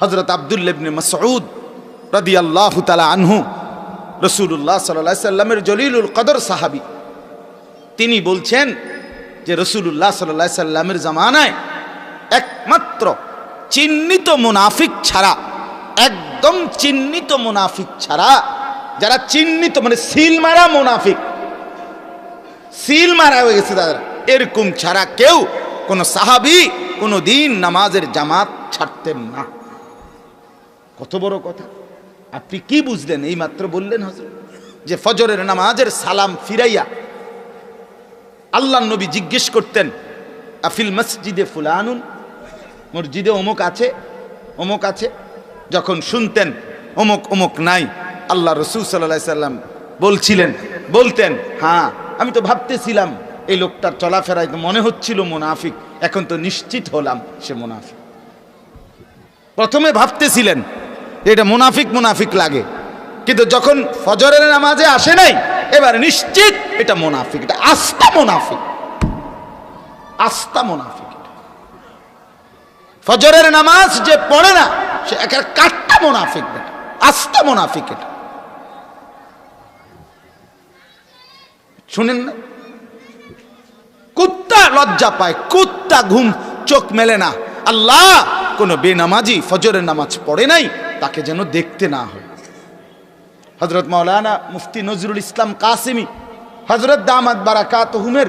হযরত আব্দুল্লাহ ইবনে মাসউদ রাদিয়াল্লাহু তাআলা আনহু, রাসূলুল্লাহ সাল্লাল্লাহু আলাইহি সাল্লামের জলিলুল কদর সাহাবী, তিনি বলছেন যে রাসূলুল্লাহ সাল্লাল্লাহু আলাইহি সাল্লামের জামানায় একমাত্র চিহ্নিত মুনাফিক ছাড়া, একদম চিহ্নিত মুনাফিক ছাড়া, যারা চিহ্নিত মানে সিল মারা মুনাফিক, সিল মারা হয়ে গেছে তারা, এরকম ছাড়া কেউ কোন সাহাবী কোনো দিন নামাজের জামাত ছাড়তেন না। কত বড় কথা! আপনি কি বুঝলেন? এই মাত্র বললেন হযরত যে ফজরের নামাজের সালাম ফিরাইয়া আল্লাহর নবী জিজ্ঞেস করতেন, আফিল মসজিদে ফুলানুন, মসজিদে অমুক আছে, অমুক আছে। যখন শুনতেন অমুক অমুক নাই, আল্লাহ রাসূল সাল্লাল্লাহু আলাইহি সাল্লাম বলতেন, হ্যাঁ আমি তো ভাবতেছিলাম এই লোকটার চলাফেরায় তো মনে হচ্ছিল মুনাফিক, এখন তো নিশ্চিত হলাম সে মুনাফিক। প্রথমে ভাবতেছিলেন এটা মুনাফিক মুনাফিক লাগে, কিন্তু যখন ফজরের নামাজে আসে নাই, এবার নিশ্চিত এটা মুনাফিক, এটা আস্তা মুনাফিক, আস্তা মুনাফিক। ফজরের নামাজ যে পড়ে না সে একেবারে কাট্টা মুনাফিক, আস্তা মুনাফিক। এটা শুনেন না? কুত্তা লজ্জা পায়, কুত্তা ঘুম চোখ মেলে না, আল্লাহ কোন বেনামাজি ফজরের নামাজ পড়ে নাই তাকে যেন দেখতে না হয়। হযরত মাওলানা মুফতি নজরুল ইসলাম কাসেমি হযরত দামাত বারাকাতুহুমের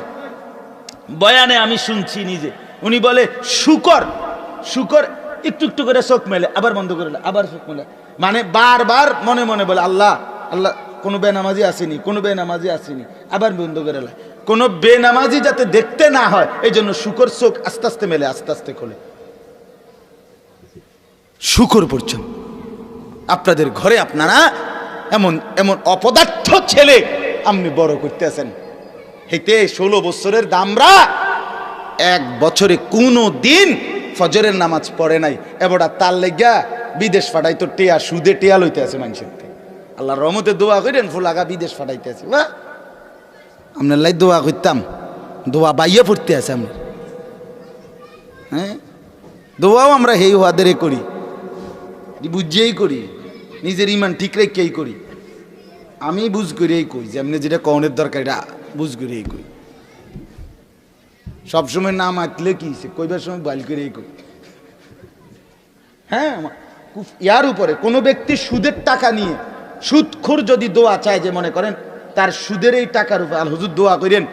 বয়ানে আমি শুনছি নিজে, উনি বলে শুকর একটু একটু করে চোখ মেলে, আবার বন্ধ করে, আবার চোখ মেলে, মানে বারবার মনে মনে বলে আল্লাহ আল্লাহ, কোনো বেনামাজি আসেনি, কোনো বেনামাজি আসেনি, আবার বন্ধ করে, কোনো বেনামাজি যাতে দেখতে না হয় এই জন্য শুকর চোখ আস্তে আস্তে মেলে, আস্তে আস্তে খোলে। শুকর পড়ছেন আপনাদের ঘরে, আপনারা এমন এমন অপদার্থ ছেলে আপনি বড় করতেছেন। হেতে 16 বছরের দামরা 1 বছরে কোনো দিন ফজরের নামাজ পড়ে নাই, এবারটা তার লেগা বিদেশ ফাটাই তো টেয়া, সুদে টেয়া লইতে আছে মানুষের। আল্লাহর রহমতে দোয়া করেন ফুলাগা বিদেশ ফাটাইতে আছে, বাহ আপনার লাই দোয়া করতাম, দোয়া বাইয়া পড়তে আছে আমরা, হ্যাঁ দোয়াও আমরা হেই ওয়াদের করি, বুঝিয়েই করি, নিজের ইমান ঠিক রেখেই করি। আমি বুঝ করিয়েই কই যে এমনি যেটা কনের দরকার এটা বুঝ করিয়েই কই, সবসময় নাম আঁতলে কি কইবার সময় বাইল করিয়েই কই। হ্যাঁ, ইয়ার উপরে কোনো ব্যক্তি সুদের টাকা নিয়ে, সুদখোর যদি দোয়া চায়, যে মনে করেন তার সুদের এই টাকার উপর আল হুজুর দোয়া করেন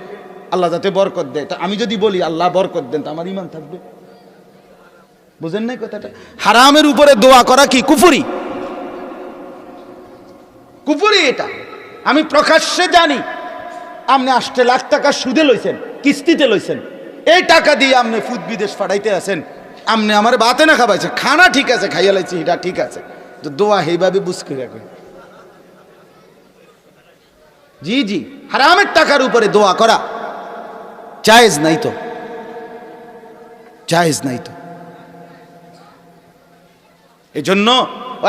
আল্লাহ যাতে বরকত দেয়, তা আমি যদি বলি আল্লাহ বরকত দেন, তো আমার ইমান থাকবে? বুঝেন নাই কথাটা? হারামের উপরে দোয়া করা কি কুফরি? কুফরি এটা আমি প্রকাশ্যে জানি। আপনি 8 লাখ টাকা সুদে লইছেন, কিস্তিতে লইছেন, এই টাকা দিয়ে আপনি ফুদ বিদেশ ফাটাইতে আছেন, আপনি আমার বাতে না খাবাইছে, খানা ঠিক আছে খাইয়া লাইছি, এটা ঠিক আছে, তো দোয়া এইভাবে বুঝ করে রাখবেন। জি জি, হারামের টাকার উপরে দোয়া করা জায়েজ নাই, তো জায়েজ নাই। তো এই জন্য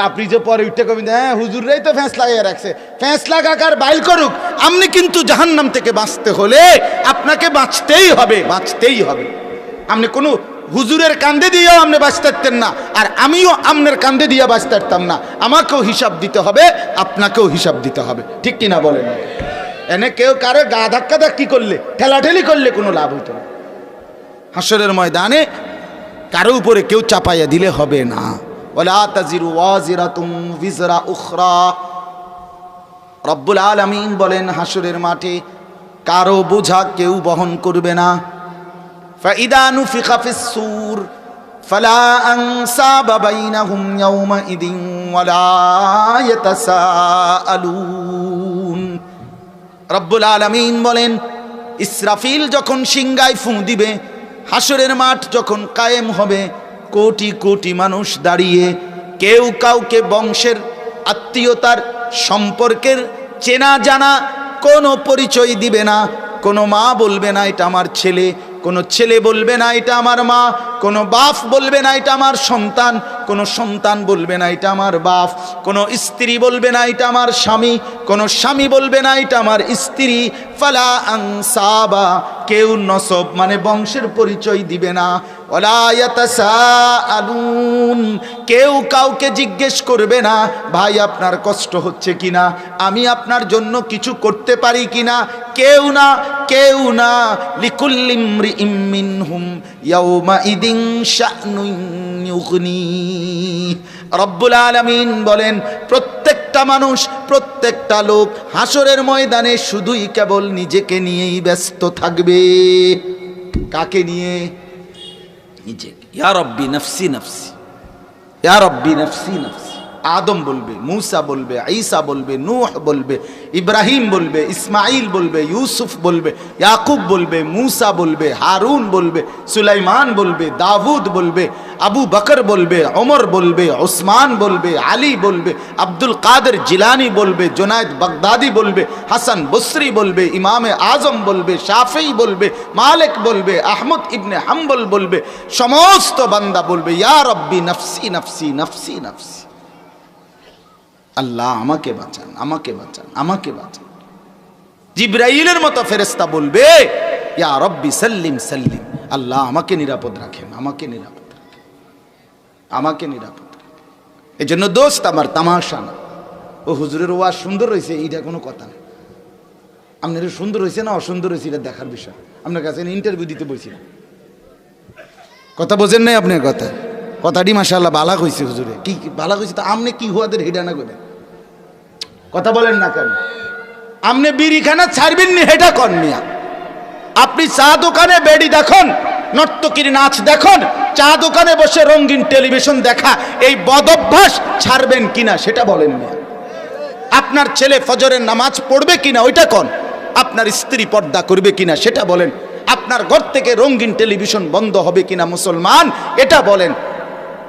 আপনি যে পরে উঠতে কবি, হ্যাঁ হুজুররাই তো ফ্যাঁস লাগিয়ে রাখছে, ফ্যাঁস লাগাকার বাইল করুক, আপনি কিন্তু জাহান্নাম থেকে বাঁচতে হলে আপনাকে বাঁচতেই হবে, বাঁচতেই হবে। আপনি কোনো হুজুরের কান্দে দিয়েও আপনি বাঁচতে পারতেন না, আর আমিও আপনার কান্দে দিয়ে বাঁচতে পারতাম না। আমাকেও হিসাব দিতে হবে, আপনাকেও হিসাব দিতে হবে, ঠিক কিনা বলেন? এনে কেউ কারো গা ধাক্কা ধাক্কি করলে, ঠেলাঠেলি করলে কোনো লাভ হইতো না। হাসরের ময়দানে কারো উপরে কেউ চাপাইয়া দিলে হবে না। ওয়ালা তাজিরু ওয়াজিরাতুম বিজরা উখরা, রব্বুল আলামিন বলেন হাসরের মাঠে কারো বোঝা কেউ বহন করবে না। ফাইদা নুফিখা ফিস সূর ফালা আনসাবা বাইনাহুম ইয়াওমাইদিন ওয়ালা ইয়াতাসাআলুন। রব্বুল আলামিন বলেন ইসরাফিল যখন সিংগায় ফুঁ দিবে, হাসরের মাঠ যখন কায়েম হবে, কোটি কোটি মানুষ দাঁড়িয়ে, কেউ কাউকে বংশের, আত্মীয়তার, সম্পর্কের চেনা জানা কোনো পরিচয় দিবে না। কোনো মা বলবে না এটা আমার ছেলে, কোনো ছেলে বলবে না এটা আমার মা, কোনো বাপ বলবে না এটা আমার সন্তান, কোনো সন্তান বলবে না এটা আমার বাপ, কোনো স্ত্রী বলবে না এটা আমার স্বামী, কোনো স্বামী বলবে না এটা আমার স্ত্রী। ফালা আনসাবা, কেউ নসব মানে বংশের পরিচয় দিবে না। ওয়ালা ইয়াতাসাআলুন, কেউ কাউকে জিজ্ঞেস করবে না ভাই আপনার কষ্ট হচ্ছে কিনা, আমি আপনার জন্য কিছু করতে পারি কিনা, কেউ না, কেউ না। লিকুল্লি ইমরিইম মিনহুম ইয়াউমাইদিন শা'নুন ইউগনি। রব্বুল আলামিন বলেন প্রত্যেকটা মানুষ, প্রত্যেকটা লোক হাসরের ময়দানে শুধুই কেবল নিজেকে নিয়েই ব্যস্ত থাকবে। কাকে নিয়ে? নিজেকে। ইয়া রব্বি নফসি নফসি, ইয়া রব্বি নফসি নফসি। আদম বলবে, মুসা বলবে, ঈসা বলবে, নূহ বলবে, ইব্রাহিম বলবে, ইসমাইল বলবে, ইউসুফ বলবে, ইয়াকুব বলবে, মুসা বলবে, হারুন বলবে, সুলাইমান বলবে, দাউদ বলবে, আবু বকর বলবে, ওমর বলবে, উসমান বলবে, আলী বলবে, আব্দুল কাদের জিলানি বলবে, জুনায়েদ বাগদাদি বলবে, হাসান বসরি বলবে, ইমামে আজম বলবে, শাফিঈ বলবে, মালিক বলবে, আহমদ ইবনে হাম্বল বলবে, সমস্ত বান্দা বলবে ইয়া রব্বি নফসি নফসি নফসি নফসি। আল্লাহ আমাকে বাঁচান, আমাকে বাঁচান, আমাকে বাঁচান। জিবরাইলের মতো ফেরেশতা বলবে ইয়া রব্বি সাল্লিম সাল্লিম, আল্লাহ আমাকে নিরাপদ রাখেন, আমাকে নিরাপদ রাখেন, আমাকে নিরাপদ রাখেন। এই জন্য দোস্ত আমার তামাশা না। ও হুজুরের ওয়াজ সুন্দর হয়েছে এইটা কোনো কথা না। আপনার সুন্দর হয়েছে না অসুন্দর হয়েছে এটা দেখার বিষয়। আপনার কাছে ইন্টারভিউ দিতে বলছিলাম, কথা বোঝেন নাই আপনার কথা। কথাটি মাশাআল্লাহ বালা কইছে হুজুরে, কি বালা কইছে তা আমনে কি হুয়াদের হেডা না করে কথা বলেন না কেন? আমনে বিড়িখানা ছাড়বেন নি হেডা কর মিয়া। আপনি চা দোকানে বেড়ি দেখুন, নর্তকীর নাচ দেখুন, চা দোকানে বসে রঙিন টেলিভিশন দেখা, এই বদ অভ্যাস ছাড়বেন কিনা সেটা বলেন মিয়া। আপনার ছেলে ফজরের নামাজ পড়বে কিনা ওইটা কোন, আপনার স্ত্রী পর্দা করবে কিনা সেটা বলেন, আপনার ঘর থেকে রঙিন টেলিভিশন বন্ধ হবে কিনা মুসলমান এটা বলেন।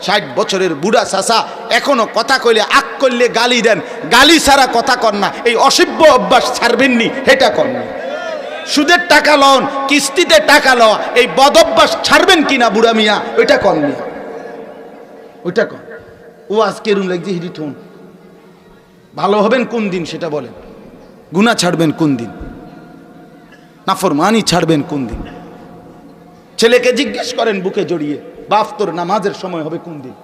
60 বছরের বুড়া চাচা এখনো কথা কইলে আক করলে গালি দেন, গালি ছাড়া কথা কর না, এই অসভ্য অভ্যাস ছাড়বেননি এটা কর না। সুদের টাকা লন, কিস্তিতে টাকা লওয়া, এই বদ অভ্যাস ছাড়বেন কিনা বুড়া মিয়া ওইটা কর মিয়া, ওইটা কর। ও আজকে রুম লাগছে হিরিথুন, ভালো হবেন কোন দিন সেটা বলেন, গুনাহ ছাড়বেন কোন দিন, নাফরমানি ছাড়বেন কোন দিন। ছেলেকে জিজ্ঞেস করেন বুকে জড়িয়ে বাপ তোর নামাজের সময় হবে কোন দিন,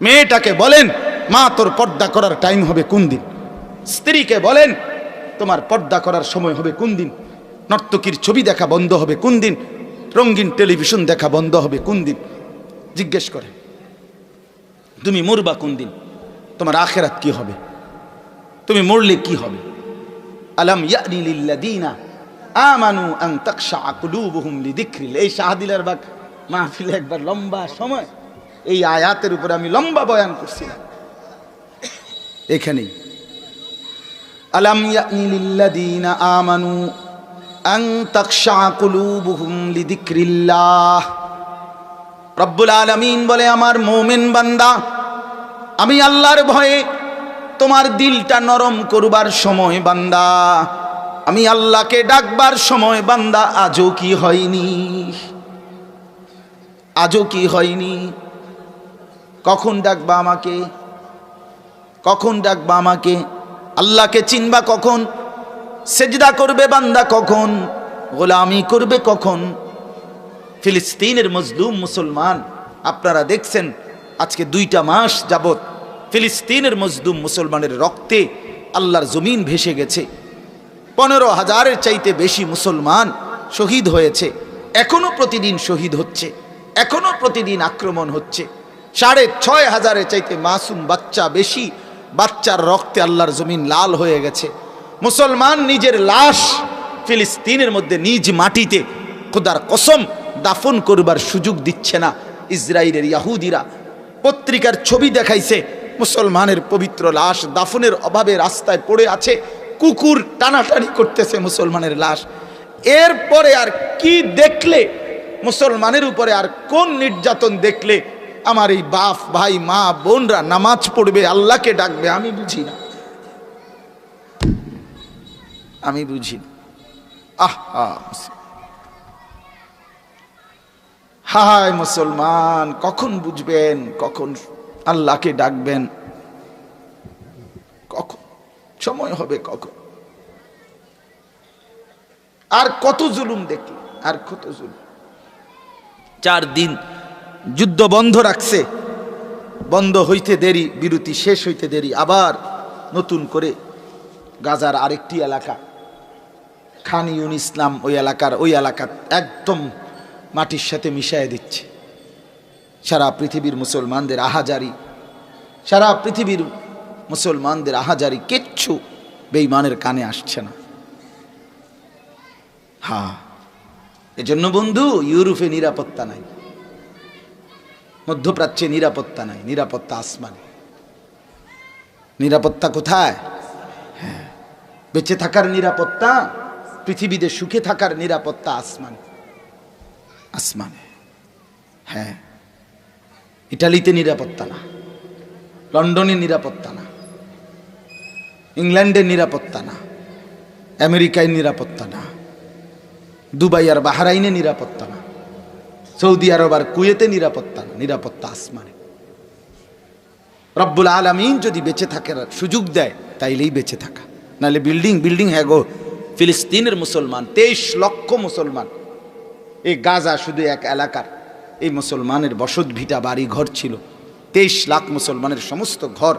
মেয়েটাকে বলেন মা তোর পর্দা করার টাইম হবে কোন দিন, স্ত্রীকে বলেন তোমার পর্দা করার সময় হবে কোন দিন, নর্তকীর ছবি দেখা বন্ধ হবে কোন দিন, রঙিন টেলিভিশন দেখা বন্ধ হবে কোন দিন। জিজ্ঞেস করে তুমি মরবা কোন দিন, তোমার আখিরাত কি হবে, তুমি মরলে কি হবে। আলাম ইয়ানি লিল্লাযিনা আমানু আন তাখশা কুলুবুহুম লিযিকরিল্লাহ। এই শাহদিলার বাগ মাহফিলে একবার লম্বা সময় এই আয়াতের উপরে আমি লম্বা বয়ান করছিলাম। এখানেই আলাম ইয়ানি লিল্লাযিনা আমানু আন তাখশা কুলুবুহুম লিযিকরিল্লাহ। রব্বুল আলামিন বলে আমার মুমিন বান্দা, আমি আল্লাহর ভয়ে তোমার দিলটা নরম করবার সময় বান্দা, আমি আল্লাহকে ডাকবার সময় বান্দা আজও কি হয়নি, আজও কি হয়নি। কখন ডাকবা আমাকে, কখন ডাকবা আমাকে, আল্লাহকে চিনবা কখন, সেজদা করবে বান্দা কখন, গোলামি করবে কখন। ফিলিস্তিনের মজলুম মুসলমান আপনারা দেখছেন আজকে 2টা মাস যাবত ফিলিস্তিনের মজলুম মুসলমানের রক্তে আল্লাহর জমিন ভেসে গেছে। 15,000-এর চাইতে বেশি মুসলমান শহীদ হয়েছে, এখনো প্রতিদিন শহীদ হচ্ছে, এখনো প্রতিদিন আক্রমণ হচ্ছে। 6,500-এর চাইতে মাসুম বাচ্চা বেশি বাচ্চার রক্তে আল্লাহর জমিন লাল হয়ে গেছে। মুসলমান নিজের লাশ ফিলিস্তিনের মধ্যে নিজ মাটিতে খোদার কসম দাফন করবার সুযোগ দিচ্ছে না ইসরায়েলের ইহুদিরা। পত্রিকার ছবি দেখাইছে মুসলমানের পবিত্র লাশ দাফনের অভাবে রাস্তায় পড়ে আছে, কুকুর টানাটানি করতেছে মুসলমানের লাশ। এরপরে আর কি দেখলে মুসলমানের উপরে আর কোন নির্যাতন দেখলে আমার এই বাপ ভাই মা বোনরা নামাজ পড়বে আল্লাহকে ডাকবে, আমি বুঝি না, আমি বুঝি না। হায় মুসলমান, কখন বুঝবেন, কখন আল্লাহকে ডাকবেন, কখন সময় হবে, কখন? আর কত জুলুম দেখি, আর কত জুলুম। 4 দিন যুদ্ধ বন্ধ রাখছে, বন্ধ হইতে দেরি, বিরতি শেষ হইতে দেরি, আবার নতুন করে গাজার আরেকটি এলাকা খান ইউনিস ইসলাম, ওই এলাকা একদম মাটির সাথে মিশায় দিচ্ছে। সারা পৃথিবীর মুসলমানদের আহাজারি, সারা পৃথিবীর মুসলমানদের আহাজারি, কিচ্ছু বেঈমানের কানে আসছে না। হ্যাঁ, এজন্য বন্ধু, ইউরোপে নিরাপত্তা নাই, মধ্যপ্রাচ্যে নিরাপত্তা নাই, নিরাপত্তা আসমানে। নিরাপত্তা কোথায়? হ্যাঁ, বেঁচে থাকার নিরাপত্তা, পৃথিবীতে সুখে থাকার নিরাপত্তা আসমানে, আসমানে। হ্যাঁ, ইটালিতে নিরাপত্তা না, লন্ডনে নিরাপত্তা না, ইংল্যান্ডের নিরাপত্তা না, আমেরিকায় নিরাপত্তা না, দুবাই আর বাহরাইনে নিরাপত্তা না, সৌদি আরব আর কুয়েতে নিরাপত্তা না, নিরাপত্তা আসমানে। রব্বুল আলামিন যদি বেঁচে থাকার সুযোগ দেয় তাইলেই বেঁচে থাকা, নাহলে বিল্ডিং। হ্যাঁ গো, ফিলিস্তিনের মুসলমান 23 লক্ষ মুসলমান, এই গাজা শুধু এক এলাকার এই মুসলমানের বসত ভিটা বাড়ি ঘর ছিল। 23 লাখ মুসলমানের সমস্ত ঘর,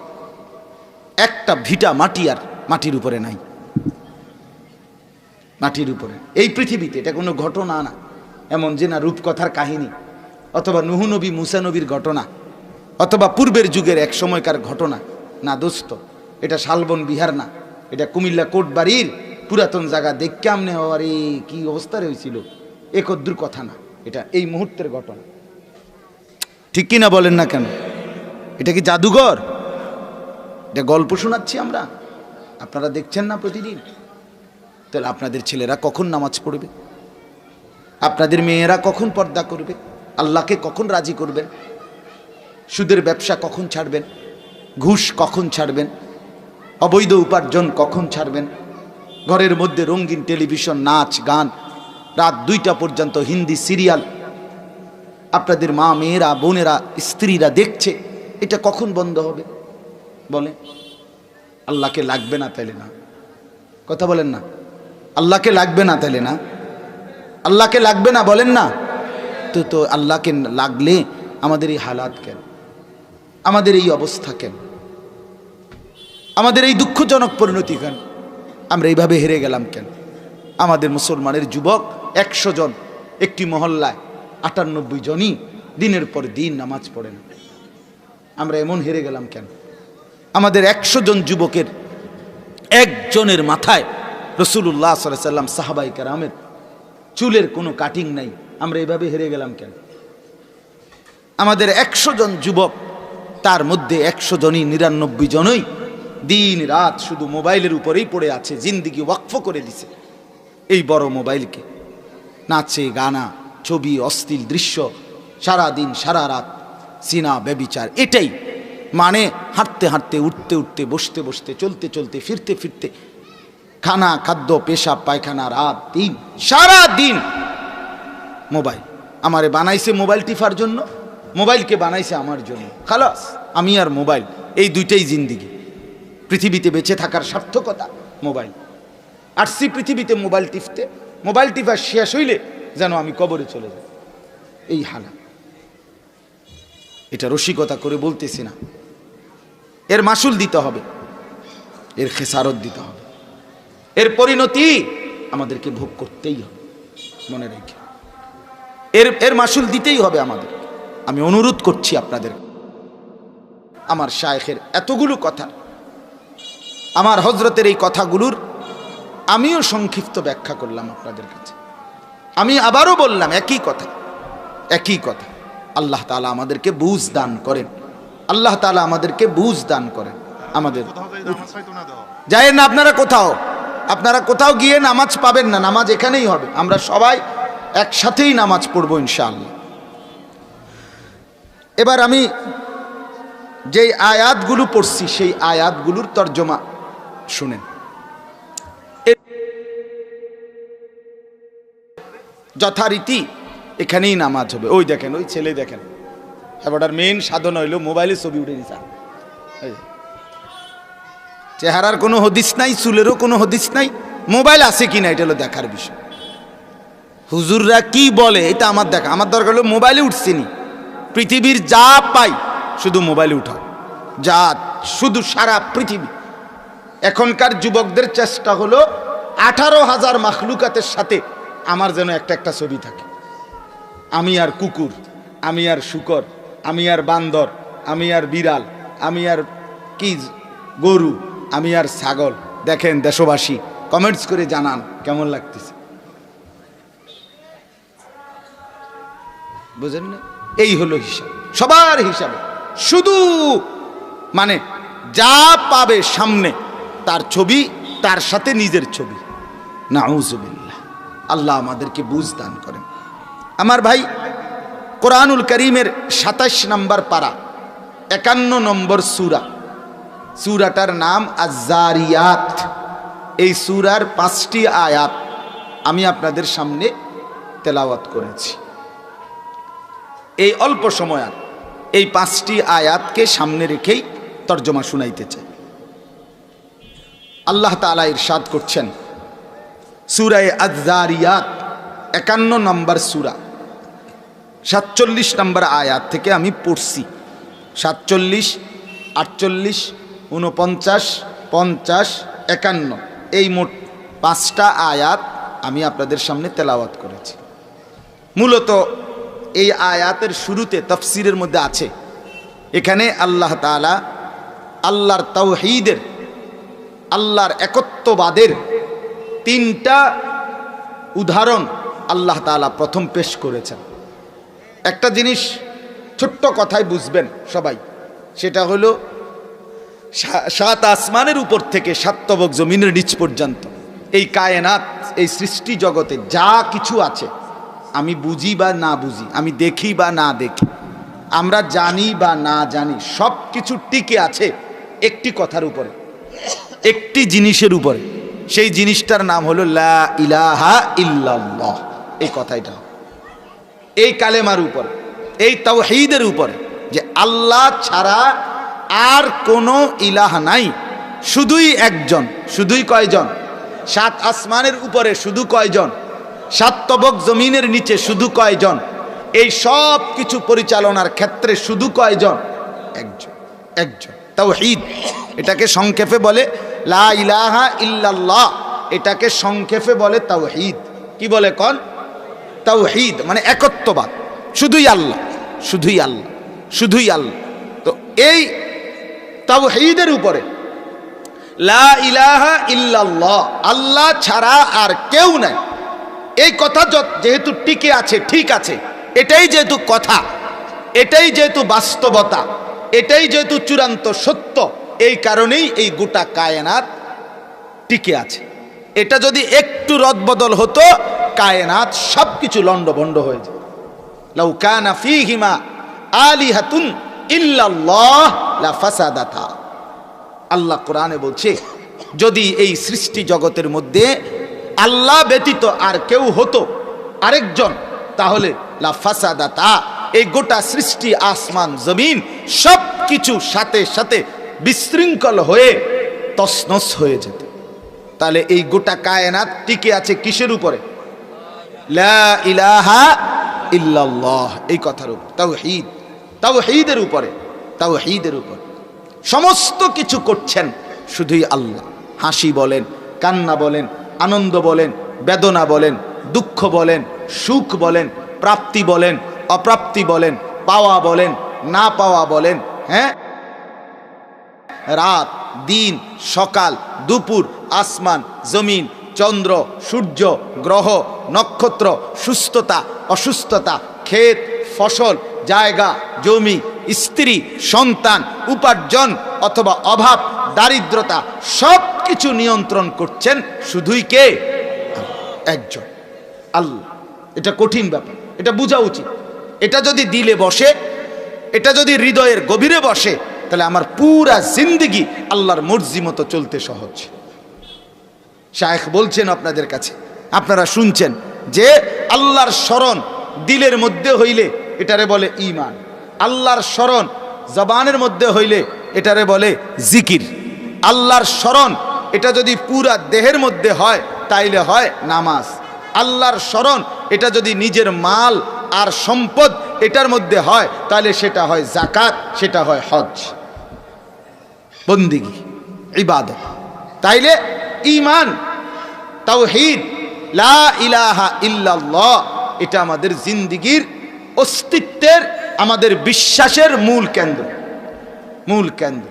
একটা ভিটা মাটি আর মাটির উপরে নাই, মাটির উপরে। এই পৃথিবীতে এটা কোনো ঘটনা না, এমন যে না রূপকথার কাহিনী, অথবা নুহু নবী মুসা নবীর ঘটনা, অথবা পূর্বের যুগের এক সময়কার ঘটনা না দোস্ত। এটা শালবন বিহার না, এটা কুমিল্লা কোটবাড়ির পুরাতন জায়গা। দেখতে আমনে আরে কি অবস্থা হয়েছিল, এ কদ্দুর কথা না, এটা এই মুহূর্তের ঘটনা। ঠিক কিনা বলেন না কেন? এটা কি জাদুঘর? এটা গল্প শোনাচ্ছি আমরা, আপনারা দেখছেন না প্রতিদিন? তাহলে আপনাদের ছেলেরা কখন নামাজ পড়বে? আপনাদের মেয়েরা কখন পর্দা করবে? আল্লাহকে কখন রাজি করবেন? সুদের ব্যবসা কখন ছাড়বেন? ঘুষ কখন ছাড়বেন? অবৈধ উপার্জন কখন ছাড়বেন? ঘরের মধ্যে রঙিন টেলিভিশন, নাচ গান, রাত 2টা পর্যন্ত হিন্দি সিরিয়াল আপনাদের মা, মেয়েরা, বোনেরা, স্ত্রীরা দেখছে, এটা কখন বন্ধ হবে বলে? আল্লাহকে লাগবে না তাইলে না? কথা বলেন না, আল্লাহকে লাগবে না তাইলে না? আল্লাহকে লাগবে না বলেন না? তো আল্লাহকে লাগলে আমাদের এই হালাত কেন, আমাদের এই অবস্থা কেন, আমাদের এই দুঃখজনক পরিণতি কেন, আমরা এইভাবে হেরে গেলাম কেন? আমাদের মুসলমানের যুবক 100 জন একটি মহল্লায়, 98 জনই দিনের পর দিন নামাজ পড়ে না। আমরা এমন হেরে গেলাম কেন? আমাদের 100 জন যুবকের একজনের মাথায় রাসূলুল্লাহ সাল্লাল্লাহু আলাইহি ওয়াসাল্লাম সাহাবায়ে কেরামের চুলের কোনো কাটিং নাই। আমরা এভাবে হেরে গেলাম কেন? আমাদের 100 জন যুবক, তার মধ্যে 100 জনই 99 জনই দিন রাত শুধু মোবাইলের উপরেই পড়ে আছে, জিন্দিগি ওয়াকফ করে দিছে এই বড় মোবাইলকে। নাচে গানা, ছবি, অশ্লীল দৃশ্য, সারা দিন সারা রাত সিনা, ব্যভিচার, এটাই মানে হাঁটতে হাঁটতে, উঠতে উঠতে, বসতে বসতে, চলতে চলতে, ফিরতে ফিরতে, খানা, খাদ্য, পেশাব, পায়খানা, রাত দিন সারা দিন মোবাইল। আমারে বানাইছে মোবাইল টিফার জন্য, মোবাইলকে বানাইছে আমার জন্য। খালাস, আমি আর মোবাইল, এই দুইটাই জিন্দিগি। পৃথিবীতে বেঁচে থাকার সার্থকতা মোবাইল। আসছি পৃথিবীতে মোবাইল টিপতে, মোবাইল টিপা শেষ হইলে যেন আমি কবরে চলে যাই, এই হালা। এটা রসিকতা করে বলতেছি না, এর মাসুল দিতে হবে, এর খেসারত দিতে হবে, এর পরিণতি আমাদেরকে ভোগ করতেই হবে। মনে রেখে এর মাসুল দিতেই হবে আমাদের। আমি অনুরোধ করছি আপনাদের, আমার শায়েখের এতগুলো কথা, আমার হজরতের এই কথাগুলোর আমিও সংক্ষিপ্ত ব্যাখ্যা করলাম আপনাদের কাছে। আমি আবারও বললাম একই কথা, একই কথা। আল্লাহ তাআলা আমাদেরকে বুঝ দান করেন, আল্লাহ তাআলা আমাদেরকে বুঝ দান করেন। আমাদের যায় না, আপনারা কোথাও গিয়ে নামাজ পাবেন না, নামাজ এখানেই হবে। আমরা সবাই একসাথেই নামাজ পড়বো ইনশাআল্লাহ। এবার আমি যেই আয়াতগুলো পড়ছি সেই আয়াতগুলোর তর্জমা শুনেন। যথারীতি এখানেই নামাজ হবে। ওই দেখেন, ওই ছেলে দেখেন, এবারটার মেইন সাধন হইল মোবাইলে ছবি উঠে নিছা। চেহারার কোনো হদিস নাই, চুলেরও কোনো হদিস নাই, মোবাইল আছে কিনা এটা হলো দেখার বিষয়। হুজুররা কি বলে এটা আমার দেখা, আমার দরকার হলো মোবাইলে উঠছিনি, পৃথিবীর যা পাই শুধু মোবাইলে উঠাও, যা শুধু সারা পৃথিবী। এখনকার যুবকদের চেষ্টা হলো 18,000 মাখলুকাতের সাথে আমার যেন একটা একটা ছবি থাকে। আমি আর কুকুর, আমি আর শূকর, আমি আর বান্দর, আমি আর বিড়াল, আমি আর কি গরু, আমি আর ছাগল। দেখেন দেশবাসী, কমেন্টস করে জানান কেমন লাগতেছে। বুঝেন না? এই হলো হিসাব, সবার হিসাবে শুধু মানে যা পাবে সামনে তার ছবি, তার সাথে নিজের ছবি। নাউজুবিল্লাহ, আল্লাহ আমাদেরকে বুঝ দান করেন। আমার ভাই, কোরআনুল করিমের 27 নম্বর পারা, 51 নম্বর সূরা, সূরাটার নাম আয-যারিয়াত। এই সূরার 5টি আয়াত আমি আপনাদের সামনে তেলাওয়াত করেছি। এই অল্প সময় আর এই 5টি আয়াতকে সামনে রেখেই তর্জমা শুনাইতে চাই। আল্লাহ তাআলা ইরশাদ করছেন সূরা আয-যারিয়াত 51 নম্বর সূরা 47 নম্বর আয়াত থেকে আমি পড়ছি। 47, 48, 49, 50, 51 এই মোট 5টা আয়াত আমি আপনাদের সামনে তেলাওয়াত করেছি। মূলত এই আয়াতের শুরুতে তাফসীরের মধ্যে আছে, এখানে আল্লাহ তাআলা আল্লাহর তাওহীদের, আল্লাহর একত্ববাদের 3টা উদাহরণ আল্লাহ তাআলা প্রথম পেশ করেছেন। একটা জিনিস ছোট্ট কথায় বুঝবেন সবাই, সেটা হলো 7 আসমানের উপর থেকে 7 তবক জমিনের নিচ পর্যন্ত এই কায়নাত, এই সৃষ্টি জগতে যা কিছু আছে, আমি বুঝি বা না বুঝি, আমি দেখি বা না দেখি, আমরা জানি বা না জানি, সব কিছু টিকে আছে একটি কথার উপরে, একটি জিনিসের উপরে। সেই জিনিসটার নাম হলো লা ইলাহা ইল্লাল্লাহ। এই কথাটা, এই কালেমার উপরে, এই তাওহীদের উপরে, যে আল্লাহ ছাড়া আর কোনো ইলাহ নাই, শুধুই একজন। শুধুই কয়জন? 7 আসমানের উপরে শুধু কয়জন? 7 তবক জমিনের নিচে শুধু কয়জন? এই সব কিছু পরিচালনার ক্ষেত্রে শুধু কয়জন? একজন। একজন। তাওহীদ, এটাকে সংক্ষেপে বলে লা ইলাহা ইল্লাল্লাহ, এটাকে সংক্ষেপে বলে তাওহীদ। কি বলে কোন? তাওহীদ মানে একত্ববাদ, শুধুই আল্লাহ, শুধুই আল্লাহ, শুধুই আল্লাহ। তো এই তাওহীদের উপরে লা ইলাহা ইল্লাল্লাহ, আল্লাহ ছাড়া আর কেউ নাই, এই কথা যেহেতু টিকে আছে, ঠিক আছে, এটাই যেহেতু কথা, এটাই যেহেতু বাস্তবতা, এটাই যেহেতু চূড়ান্ত সত্য, এই কারণেই এই গোটা কায়নাত টিকে আছে। এটা যদি একটু রদবদল হতো, কায়নাত সবকিছু লন্ডভন্ড হয়ে যায়। লাউ কানা ফীহিমা আলিহাতুন ইল্লাল্লাহ লাফাসাদাতা। আল্লাহ কোরআনে বলছে, যদি এই সৃষ্টি জগতের মধ্যে আল্লাহ ব্যতীত আর কেউ হতো, আরেকজন, তাহলে লাফাসাদাতা, এই গোটা সৃষ্টি, আসমান জমিন সব কিছু সাথে সাথে বিশৃঙ্খল হয়ে তছনছ হয়ে যেত। তাহলে এই গোটা কায়নাত টিকে আছে কিসের উপরে? লা ইলাহা ইল্লাল্লাহ, এই কথার উপর, তাওহীদ, তাওহীদের উপরে, তাওহীদের উপর। সমস্ত কিছু করছেন শুধুই আল্লাহ। হাসি বলেন, কান্না বলেন, আনন্দ বলেন, বেদনা বলেন, দুঃখ বলেন, সুখ বলেন, প্রাপ্তি বলেন, অপ্রাপ্তি বলেন, পাওয়া বলেন, না পাওয়া বলেন, হ্যাঁ, রাত, দিন, সকাল, দুপুর, আসমান, জমিন, চন্দ্র, সূর্য, গ্রহ, নক্ষত্র, সুস্থতা, অসুস্থতা, ক্ষেত, ফসল, জায়গা, জমি, স্ত্রী, সন্তান, উপার্জন অথবা অভাব, দারিদ্রতা, সব কিছু নিয়ন্ত্রণ করছেন শুধুই কে? একজন, আল্লাহ। এটা কঠিন ব্যাপার, এটা বোঝা উচিত। এটা যদি দিলে বসে, এটা যদি হৃদয়ের গভীরে বসে, তাহলে আমার পুরা জিন্দেগি আল্লাহর মর্জি মতো চলতে সহজ। শায়েখ বলছেন আপনাদের কাছে, আপনারা শুনছেন যে আল্লাহর স্মরণ দিলের মধ্যে হইলে এটারে বলে ঈমান। আল্লাহর স্মরণ জবানের মধ্যে হইলে এটারে বলে জিকির। আল্লাহর স্মরণ এটা যদি পুরা দেহের মধ্যে হয় তাইলে হয় নামাজ। আল্লাহর স্মরণ এটা যদি নিজের মাল আর সম্পদ এটার মধ্যে হয় তাহলে সেটা হয় যাকাত, সেটা হয় হজ, বন্দিগি, ইবাদত। তাইলে ঈমান, তাওহীদ, লা ইলাহা ইল্লাল্লাহ এটা আমাদের জিন্দেগীর অস্তিত্বের, আমাদের বিশ্বাসের মূল কেন্দ্র। মূল কেন্দ্র।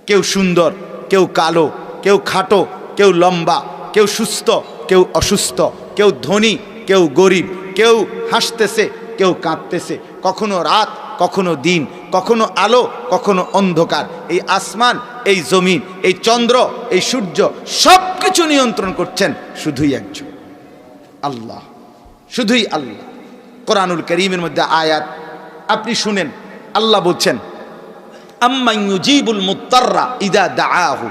কেউ সুন্দর, কেউ কালো, কেউ খাটো, কেউ লম্বা, কেউ সুস্থ, কেউ অসুস্থ, কেউ ধনী, কেউ গরিব, কেউ হাসতেছে, কেউ কাঁদতেছে, কখনো রাত, কখনো দিন, কখনো আলো, কখনো অন্ধকার। এই আসমান, এই জমিন, এই চন্দ্র, এই সূর্য সব কিছু নিয়ন্ত্রণ করছেন শুধুই একজন আল্লাহ, শুধুই আল্লাহ। কোরআনুল কারীমের মধ্যে আয়াত আপনি শুনেন, আল্লাহ বলছেন আম্মান ইউজিবুল মুত্তাররা ইযা দাআহু।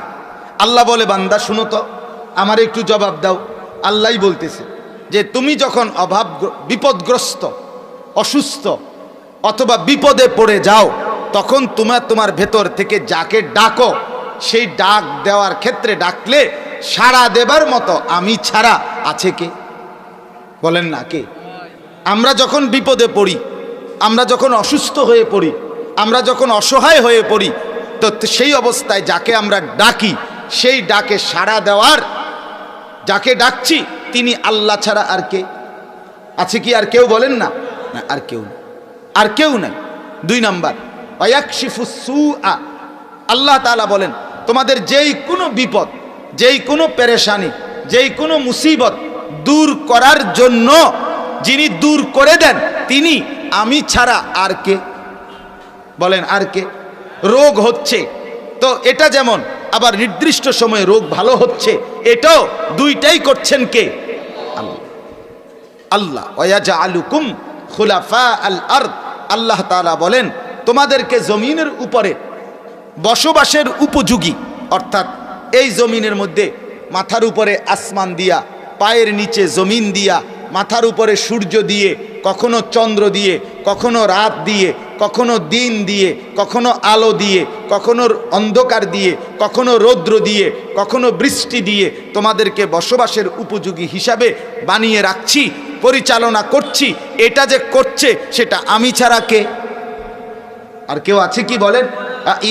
আল্লাহ বলে বান্দা শুনো তো, আমার একটু জবাব দাও। আল্লাহই বলতেছে যে তুমি যখন অভাব, বিপদগ্রস্ত, অসুস্থ অথবা বিপদে পড়ে যাও তখন তোমার ভেতর থেকে যাকে ডাকো, সেই ডাক দেওয়ার ক্ষেত্রে ডাকলে সাড়া দেবার মতো আমি ছাড়া আছে কে? বলেন না কে? আমরা যখন বিপদে পড়ি, আমরা যখন অসুস্থ হয়ে পড়ি, আমরা যখন অসহায় হয়ে পড়ি, তো সেই অবস্থায় যাকে আমরা ডাকি, সেই ডাকে সাড়া দেওয়ার, যাকে ডাকছি তিনি আল্লাহ ছাড়া আর কে আছে কি? আর কেউ বলেন না, আর কেউ, আর কেউ নাই। 2 নাম্বার ওয়ায়াকশিফুস সুআ। আল্লাহ তাআলা বলেন তোমাদের যেই কোনো বিপদ, যেই কোনো পেরেশানি, যেই কোনো মুসিবত দূর করার জন্য যিনি দূর করে দেন তিনি আমি ছাড়া আর কে? বলেন আর কে? রোগ হচ্ছে তো এটা যেমন, আবার নির্দিষ্ট সময়ে রোগ ভালো হচ্ছে, এটাও দুইটাই করছেন কে? আল্লাহ। আল্লাহ ওয়ায়াজআলুকুম খুলাফা আল আরদ। আল্লাহ তাআলা বলেন তোমাদেরকে জমিনের উপরে বসবাসের উপযোগী, অর্থাৎ এই জমিনের মধ্যে মাথার উপরে আসমান দিয়া, পায়ের নিচে জমিন দিয়া, মাথার উপরে সূর্য দিয়ে, কখনো চন্দ্র দিয়ে, কখনো রাত দিয়ে, কখনো দিন দিয়ে, কখনো আলো দিয়ে, কখনো অন্ধকার দিয়ে, কখনো রৌদ্র দিয়ে, কখনো বৃষ্টি দিয়ে তোমাদেরকে বসবাসের উপযোগী হিসাবে বানিয়ে রাখছি, পরিচালনা করছি। এটা যে করছে সেটা আমি ছাড়া কে? আর কেউ আছে কি? বলেন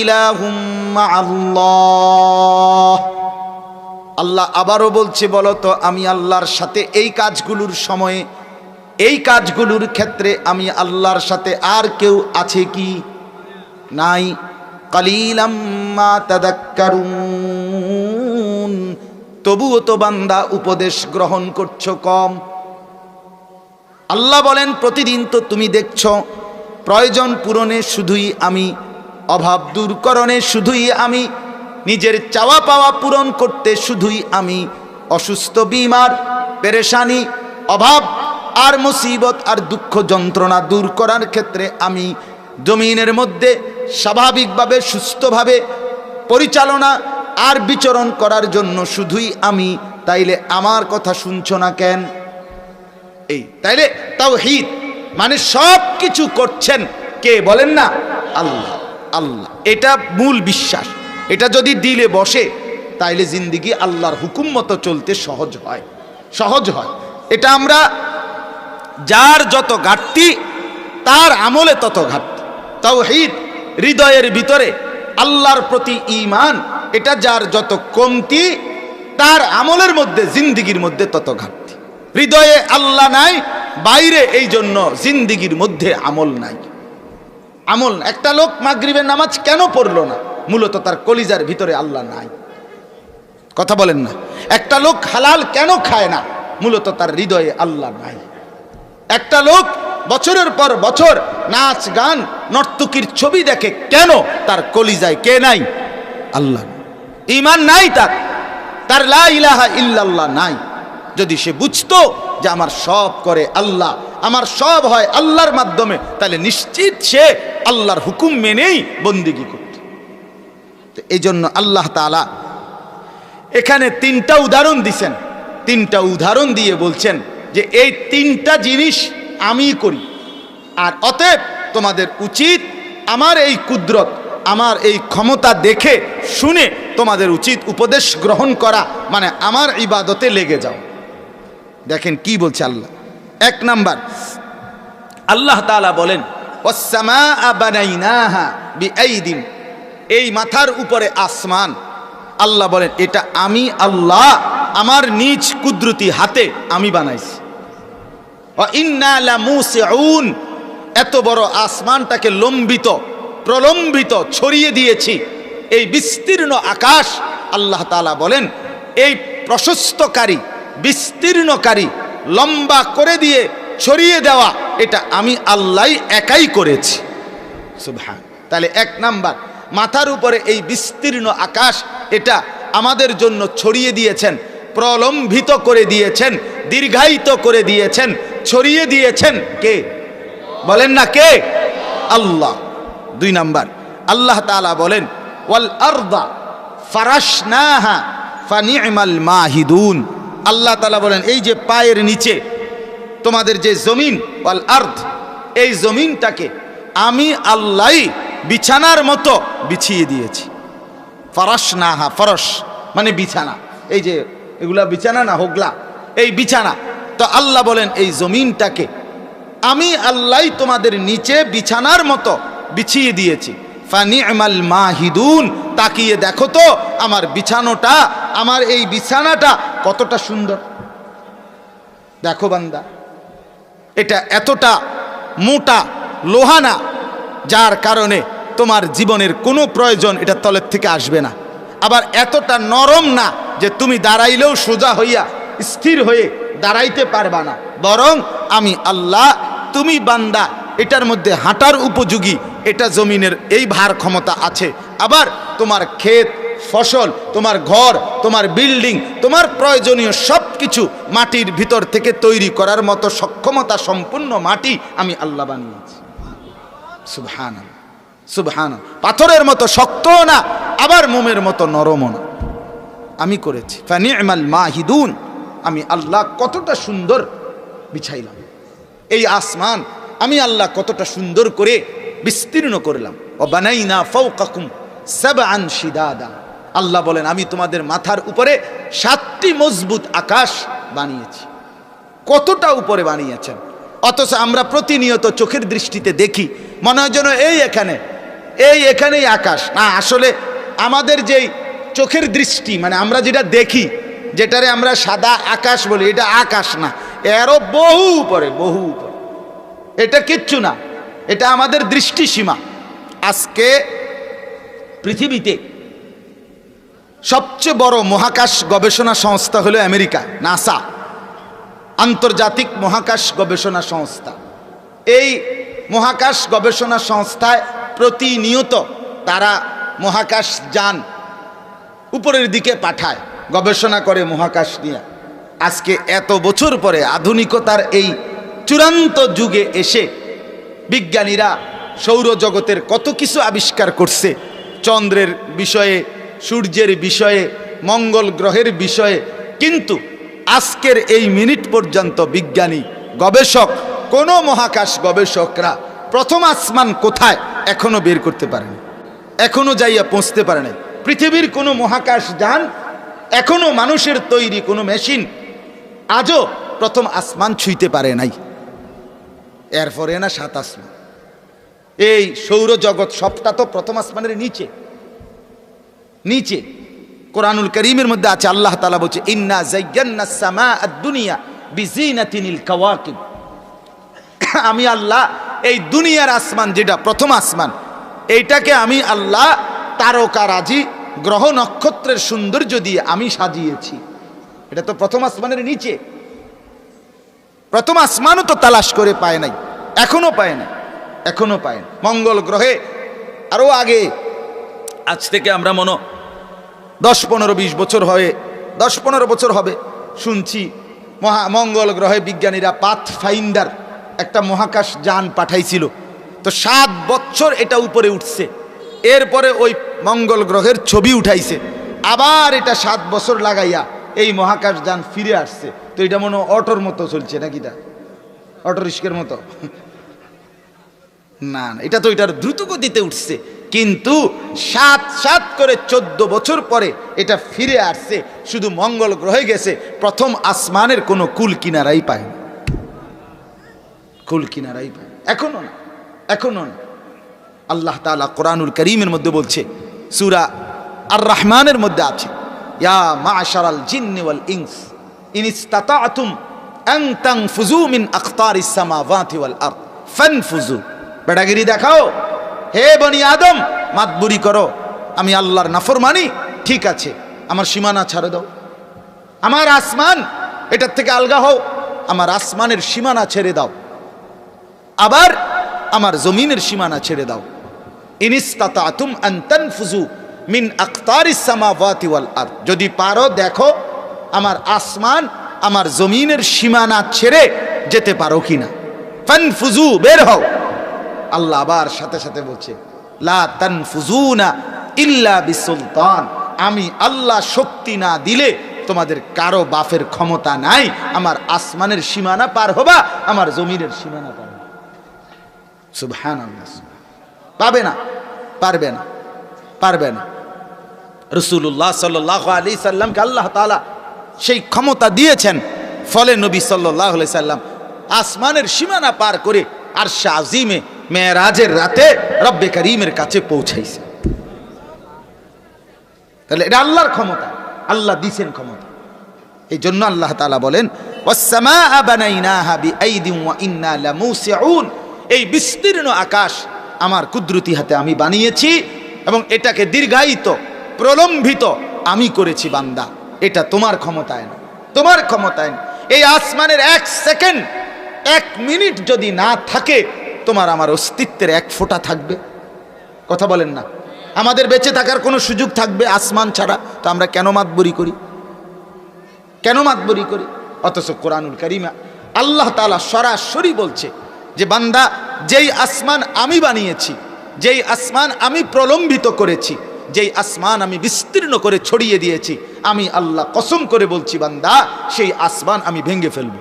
ইলাহুম মাআল্লাহ। আল্লাহ আবারও বলছে বলো তো আমি আল্লাহর সাথে এই কাজগুলোর সময়ে, এই কাজগুলোর ক্ষেত্রে আমি আল্লাহর সাথে আর কেউ আছে কি? নাই। কালিলাম মা তাযাক্কারুন। তবুও তো বান্দা উপদেশ গ্রহণ করছো কম। আল্লাহ বলেন প্রতিদিন তো তুমি দেখছো প্রয়োজন পূরণে শুধুই আমি, অভাব দূরকরণে শুধুই আমি, নিজের চাওয়া পাওয়া পূরণ করতে শুধুই আমি, অসুস্থ, বিমার, পেরেশানি, অভাব আর মুসিবত আর দুঃখ যন্ত্রণা দূর করার ক্ষেত্রে আমি, জমিনের মধ্যে স্বাভাবিকভাবে সুস্থভাবে পরিচালনা আর বিচরণ করার জন্য শুধুই আমি। তাইলে আমার কথা শুনছো না কেন? এই তাইলে তাওহীদ মানে সব কিছু করছেন কে? বলেন না আল্লাহ। আল্লাহ এটা মূল বিশ্বাস। এটা যদি দিলে বসে তাইলে জিন্দেগি আল্লাহর হুকুম মতো চলতে সহজ হয়, সহজ হয়। এটা আমরা, যার যত ঘাটতি তার আমলে তত ঘাটতি। তাওহীদ হৃদয়ের ভিতরে আল্লাহর প্রতি ঈমান, এটা যার যত কমতি তার আমলের মধ্যে, জিন্দেগির মধ্যে তত ঘাটতি। হৃদয়ে আল্লাহ নাই, বাইরে এই জন্য জিন্দেগির মধ্যে আমল নাই। আমল, একটা লোক মাগরিবের নামাজ কেন পড়লো না? মূলত তার কলিজার ভিতরে আল্লাহ নাই। কথা বলেন না। একটা লোক হালাল কেন খায় না? মূলত তার হৃদয়ে আল্লাহ নাই। একটা লোক বছরের পর বছর নাচ গান নর্তকীর ছবি দেখে কেন? তার কলিজায় কে নাই? আল্লাহ। ঈমান নাই তার, তার লা ইলাহা ইল্লাল্লাহ নাই। যদি সে বুঝতো যে আমার সব করে আল্লাহ, আমার সব হয় আল্লাহর মাধ্যমে, তাহলে নিশ্চিত সে আল্লাহর হুকুম মেনেই বন্দেগী করত। এই জন্য আল্লাহ তাআলা এখানে 3টা উদাহরণ দিছেন। 3টা উদাহরণ দিয়ে বলছেন যে এই 3টা জিনিস আমি করি। আর অতএব তোমাদের উচিত আমার এই কুদরত, আমার এই ক্ষমতা দেখে শুনে তোমাদের উচিত উপদেশ গ্রহণ করা, মানে আমার ইবাদতে লেগে যাও। দেখেন কি বলছে আল্লাহ। এক নাম্বার, আল্লাহ তাআলা বলেন ওয়াস-সামাআ বানাইনাহা বিআইদিন, এই মাথার উপরে আসমান, আল্লাহ বলেন এটা আমি আল্লাহ আমার নিজ কুদরতি হাতে আমি বানাইছি। ওয়া ইন্না লামুসিউন, এত বড় আসমানটাকে লম্বিত প্রলম্বিত ছড়িয়ে দিয়েছি। এই বিস্তীর্ণ আকাশ আল্লাহ তাআলা বলেন এই প্রশস্তকারী বিস্তীর্ণকারী লম্বা করে দিয়ে ছড়িয়ে দেওয়া এটা আমি আল্লাহ একাই করেছি। সুবহান। তাহলে এক নাম্বার, মাথার উপরে এই বিস্তীর্ণ আকাশ এটা আমাদের জন্য ছড়িয়ে দিয়েছেন, প্রলম্বিত করে দিয়েছেন, দীর্ঘায়িত করে দিয়েছেন, ছড়িয়ে দিয়েছেন কে? বলেন না কে? আল্লাহ। দুই নাম্বার, আল্লাহ তাআলা বলেন ওয়াল আরদা ফারাশনাহা ফানি'মাল মাহিদুন, আল্লাহ তাআলা বলেন এই যে পায়ের নিচে তোমাদের যে জমিন, ওয়াল আরদ, এই জমিনটাকে আমি আল্লাহ বিছানার মতো বিছিয়ে দিয়েছি। ফারাশনাহা, ফরশ মানে বিছানা, এই যে এগুলা বিছানা না, হোগলা, এই বিছানা। তো আল্লাহ বলেন এই জমিনটাকে আমি আল্লাহ তোমাদের নিচে বিছানার মতো বিছিয়ে দিয়েছি। ফানি'মাল মাহিদুন, তাকিয়ে দেখো তো আমার বিছানোটা, আমার এই বিছানাটা কতটা সুন্দর। দেখো বান্দা, এটা এতটা মোটা লোহানা যার কারণে তোমার জীবনের কোনো প্রয়োজন এটা তলের থেকে আসবে না। আবার এতটা নরম না যে তুমি দাঁড়াইলেও সোজা হইয়া স্থির হয়ে দাঁড়াইতে পারবা না, বরং আমি আল্লাহ, তুমি বান্দা এটার মধ্যে হাঁটার উপযোগী এটা জমিনের এই ভার ক্ষমতা আছে। আবার তোমার ক্ষেত ফসল, তোমার ঘর, তোমার বিল্ডিং, তোমার প্রয়োজনীয় সব কিছু মাটির ভিতর থেকে তৈরি করার মতো সক্ষমতা সম্পূর্ণ মাটি আমি আল্লাহ বানিয়েছি। সুবহানাল্লাহ, সুবহানাল্লাহ। পাথরের মতো শক্তও না, আবার মোমের মতো নরমও না, আমি করেছি। ফানি'মাল মাহিদুন, আমি আল্লাহ কতটা সুন্দর বিছাইলাম এই আসমান, আমি আল্লাহ কতটা সুন্দর করে বিস্তীর্ণ করলাম। ও বানাইনা ফাওকাকুম সাবআন শিদাদা, আল্লাহ বলেন আমি তোমাদের মাথার উপরে 7টি মজবুত আকাশ বানিয়েছি। কতটা উপরে বানিয়েছেন, অথচ আমরা প্রতিনিয়ত চোখের দৃষ্টিতে দেখি মনে হয় যেন এখানেই আকাশ না। আসলে আমাদের যেই চোখের দৃষ্টি, মানে আমরা যেটা দেখি, যেটারে আমরা সাদা আকাশ বলি, এটা আকাশ না, এরও বহু উপরে, বহু উপরে। এটা কিচ্ছু না, এটা আমাদের দৃষ্টিসীমা। আজকে পৃথিবীতে সবচেয়ে বড় মহাকাশ গবেষণা সংস্থা হলো আমেরিকা, নাসা, আন্তর্জাতিক মহাকাশ গবেষণা সংস্থা। এই মহাকাশ গবেষণা সংস্থায় প্রতিনিয়ত তারা মহাকাশ যান উপরের দিকে পাঠায়, গবেষণা করে মহাকাশ নিয়ে। আজকে এত বছর পরে আধুনিকতার এই চূড়ান্ত যুগে এসে বিজ্ঞানীরা সৌরজগতের কত কিছু আবিষ্কার করছে, চন্দ্রের বিষয়ে, সূর্যের বিষয়ে, মঙ্গল গ্রহের বিষয়ে, কিন্তু আজকের এই মিনিট পর্যন্ত বিজ্ঞানী গবেষক, কোনো মহাকাশ গবেষকরা প্রথম আসমান কোথায় এখনো বের করতে পারেনি, এখনো যাইয়া পৌঁছতে পারে নাই। পৃথিবীর কোনো মহাকাশ যান, এখনো মানুষের তৈরি কোনো মেশিন আজও প্রথম আসমান ছুঁইতে পারে নাই। এরপরে না 7 আসমান, এই সৌরজগৎ সবটা তো প্রথম আসমানের নিচে নিচে। কোরআনুল কারীমের মধ্যে আছে, আল্লাহ তাআলা বলছে ইন্না যায়্যানাস সামাআদ দুনিয়া বিজিনাতিনিল কাওয়াকিব, আমি আল্লাহ এই দুনিয়ার আসমান যেটা প্রথম আসমান, এইটাকে আমি আল্লাহ তারকারাজি গ্রহ নক্ষত্রের সৌন্দর্য দিয়ে আমি সাজিয়েছি। এটা তো প্রথম আসমানের নিচে। প্রথম আসমানও তো তালাশ করে পায় নাই, এখনো পায় না, এখনো পায় না। মঙ্গল গ্রহে আরো আগে, আজ থেকে আমরা 10-15-20 বছর হয়, 10-15 বছর হবে, শুনছি মঙ্গল গ্রহে বিজ্ঞানীরা পাথফাইন্ডার একটা মহাকাশ যান পাঠাইছিল। তো 7 বছর এটা উপরে উঠছে, এরপরে ওই মঙ্গল গ্রহের ছবি উঠাইছে, আবার এটা 7 বছর লাগাইয়া এই মহাকাশ যান ফিরে আসছে। তো এটা মনে অটোর মতো চলছে নাকি? অটো রিস্কের মতো না, এটা তো এটার দ্রুত গতিতে উঠছে, কিন্তু সাত সাত করে 14 বছর পরে এটা ফিরে আসছে, শুধু মঙ্গল গ্রহে গেছে, প্রথম আসমানের কোনো কুল কিনারাই পায় না, কুল কিনারাই পায় এখনো না, এখনো না। আল্লাহ তাআলা কোরআনুল কারীমের মধ্যে বলছে, সূরা আর রহমানের মধ্যে আছে, ইয়া মা'শারাল জিন্নি ওয়াল ইনস ইন ইসতাতা'তুম আন তানফুযু মিন আকতারিস সামাওয়াতি ওয়াল আরদ ফানফুযু। বেটাগিরি দেখাও, হে বনি আদম, মাতবুরি করো, আমি আল্লাহর নাফরমানি, ঠিক আছে, আমার সীমানা ছাড়ে দাও, আমার আসমান এটার থেকে আলগা হও, আমার আসমানের সীমানা ছেড়ে দাও, আবার আমার জমিনের সীমানা ছেড়ে দাও। ইনিস্তাতাতুম আন তানফুযু মিন আকতারিস সামাওয়াতি ওয়াল আরদ, যদি পারো দেখো আমার আসমান আমার জমিনের সীমানা ছেড়ে যেতে পারো কিনা। ফানফুযু, বের হও। আল্লাহ আবার সাথে সাথে বলছে, লা তানফুযুনা ইল্লা বিসুলতান, আমি আল্লাহ শক্তি না দিলে তোমাদের কারো বাফের ক্ষমতা নাই আমার আসমানের সীমানা পার হবা, আমার জমিনের সীমানা পার হবা। সুবহানাল্লাহ, পাবে না, পারবে না, পারবে না। রাসূলুল্লাহ সাল্লাল্লাহু আলাইহি সাল্লামকে আল্লাহ তাআলা সেই ক্ষমতা দিয়েছেন, ফলে নবী সাল্লাল্লাহু আলাইহি সাল্লাম আসমানের সীমানা পার করে আরশে আজিমে মেরাজের রাতে রব্বে করিমের কাছে পৌঁছাইছে। তাহলে এটা আল্লাহর ক্ষমতা, আল্লাহ দিয়েছেন ক্ষমতা। এই জন্য আল্লাহ তাআলা বলেন, ওয়াস-সামাআ বানাইনাহা বিআইদিন ওয়া ইন্না লামুসিউন, এই বিস্তীর্ণ আকাশ আমার কুদরতি হাতে আমি বানিয়েছি এবং এটাকে দীর্ঘায়িত প্রলম্বিত আমি করেছি বান্দা, এটা তোমার ক্ষমতায় না, তোমার ক্ষমতায় না। এই আসমানের 1 সেকেন্ড 1 মিনিট যদি না থাকে, তোমার আমার অস্তিত্বের 1 ফোঁটা থাকবে? কথা বলেন না। আমাদের বেঁচে থাকার কোনো সুযোগ থাকবে আসমান ছাড়া? তো আমরা কেন মাতবরি করি, কেন মাতবরি করি? অথচ কোরআনুল কারীমে আল্লাহ তাআলা সরাসরি বলছে যে বান্দা, যেই আসমান আমি বানিয়েছি, যেই আসমান আমি প্রলম্বিত করেছি, যেই আসমান আমি বিস্তীর্ণ করে ছড়িয়ে দিয়েছি, আমি আল্লাহ কসম করে বলছি বান্দা, সেই আসমান আমি ভেঙে ফেলব।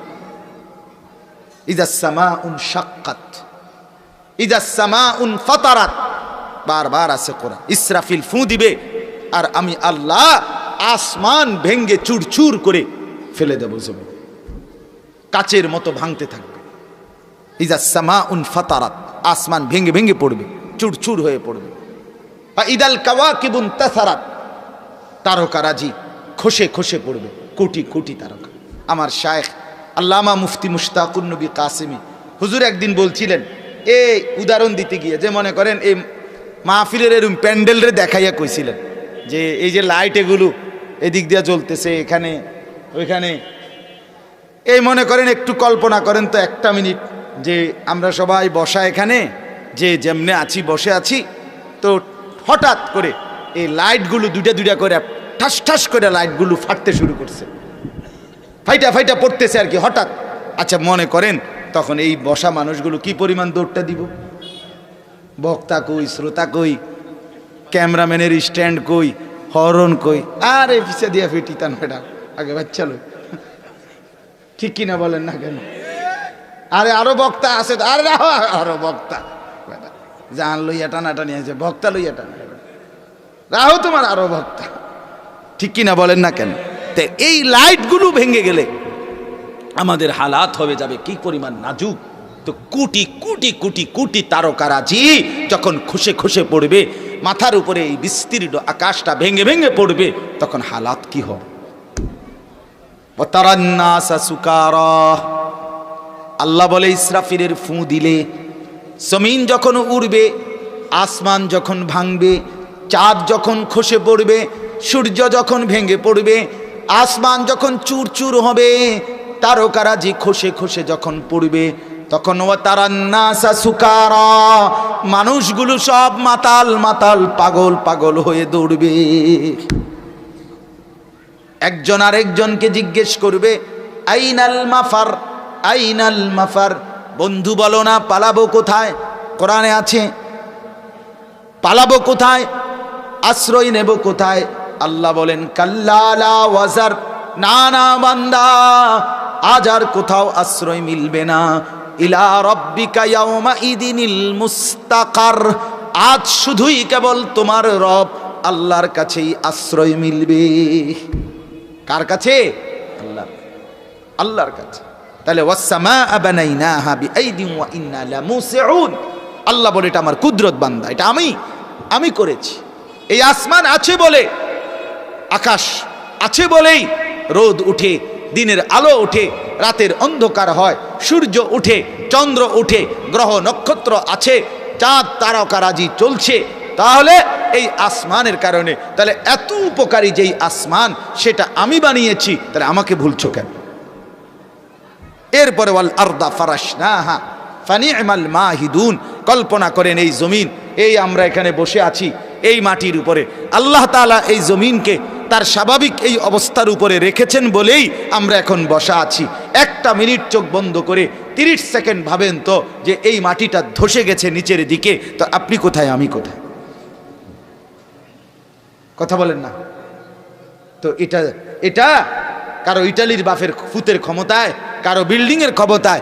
ইযাস সামাউন শাক্কাত, ইযাস সামাউন ফাতারাত, বারবার আছে কোরআন। ইসরাফিল ফু দিবে আর আমি আল্লাহ আসমান ভেঙে চুরচুর করে ফেলে দেব, জমিন কাচের মতো ভাঙতে থাকবে। ইযাস সামাউন ফাতারাত, আসমান ভেঙে ভেঙে পড়বে, চুরচুর হয়ে পড়বে। ইদাল কাওয়াকিবুন তাসারাত, তারকারাজি খসে খসে পড়বে, কোটি কোটি তারকা। আমার শায়েখ আল্লামা মুফতি মুশতাকুর নবী কাসেমি হুজুর একদিন বলছিলেন, এই উদাহরণ দিতে গিয়ে, যে মনে করেন এই মাহফিলের এরকম প্যান্ডেলরে দেখাইয়া কইছিলেন যে এই যে লাইট এগুলো এদিক দিয়ে জ্বলতেছে, এখানে ওইখানে, এই মনে করেন একটু কল্পনা করেন তো 1 মিনিট, যে আমরা সবাই বসা এখানে, যে যেমনে আছি বসে আছি, তো হঠাৎ করে এই লাইটগুলো দুইটা দুইটা করে ঠাস ঠাস করে লাইটগুলো ফাটতে শুরু করছে, ফাইটা ফাইটা পড়তেছে আর কি হঠাৎ। আচ্ছা মনে করেন তখন এই বসা মানুষগুলো কি পরিমাণ দৌড়টা দিব? বক্তা কই, শ্রোতা কই, ক্যামেরাম্যানের স্ট্যান্ড কই, হরন কই, আরে পিছিয়ে দিয়া ফিটিতান ফেটা আগে বাচ্চালো, ঠিক কিনা বলেন না কেন? আরে আরো বক্তা আছে, আরে আরো বক্তা, জান লইয়া টানাটানি আছে, বক্তা লইয়া টানা, রাহো তোমার আরো বক্তা, ঠিক কিনা বলেন না কেন? তো এই লাইটগুলো ভেঙে গেলে আমাদের হালাত হয়ে যাবে কি পরিমাণ নাজুক। তো কোটি কোটি কোটি কোটি তারকারাজি যখন খসে খসে পড়বে, মাথার উপরে এই বিস্তীর্ণ আকাশটা ভেঙে ভেঙে পড়বে, তখন হালাত কি হবে? আল্লাহ বলে, ইসরাফিলের ফু দিলে জমিন যখন উড়বে, আসমান যখন ভাঙবে, চাঁদ যখন খসে পড়বে, সূর্য যখন ভেঙে পড়বে, আসমান যখন চুরচুর হবে, তারকারাজি খসে খসে যখন পড়বে, তখন ওয়াতারান্নাসা সুকারা, মানুষগুলো সব মাতাল মাতাল পাগল পাগল হয়ে দৌড়বে। একজন আরেকজনকে জিজ্ঞেস করবে, আইনাল মাফার, আইনাল মাফার, বন্ধু বলো না পালাবো কোথায়? কোরআনে আছে, পালাবো কোথায়, আশ্রয় নেব কোথায়? আল্লাহ বলেন, কাল্লা লা ওয়াজার, না না বান্দা, আজ আর কোথাও আশ্রয় মিলবে না। ইলা রাব্বিকা ইয়াউমাইদিনিল মুস্তাকার, আজ শুধুই কেবল তোমার রব আল্লাহর কাছেই আশ্রয় মিলবে। কার কাছে? আল্লাহ, আল্লাহর কাছে। তাহলে ওয়াসসামাআ বানাইনাহা বিআইদিন ওয়া ইন্না লামুসিউন, আল্লাহ বলে এটা আমার কুদরত বান্দা, এটা আমি করেছি। এই আসমান আছে বলে, আকাশ আছে বলেই রোদ উঠে, দিনের আলো উঠে, রাতের অন্ধকার হয়, সূর্য উঠে, চন্দ্র উঠে, গ্রহ নক্ষত্র আছে, চাঁদ তারকারাজি চলছে। তাহলে এই আসমানের কারণে, তাহলে এত উপকারী যেই আসমান সেটা আমি বানিয়েছি, তাহলে আমাকে ভুলছো কেন? এরপরে ওয়াল আরদা ফারাশনাহা ফানি'মাল মাহিদুন, কল্পনা করেন এই জমিন, এই আমরা এখানে বসে আছি এই মাটির উপরে, আল্লাহ তাআলা এই জমিনকে তার স্বাভাবিক এই অবস্থার উপরে রেখেছেন বলেই আমরা এখন বসা আছি। একটা মিনিট চোখ বন্ধ করে 30 সেকেন্ড ভাবেন তো যে এই মাটিটা ধসে গেছে নিচের দিকে, তো আপনি কোথায়, আমি কোথায়? কথা বলেন না তো? এটা কারো ইটালির বাফের ফুতের ক্ষমতায়, কারো বিল্ডিং এর ক্ষমতায়,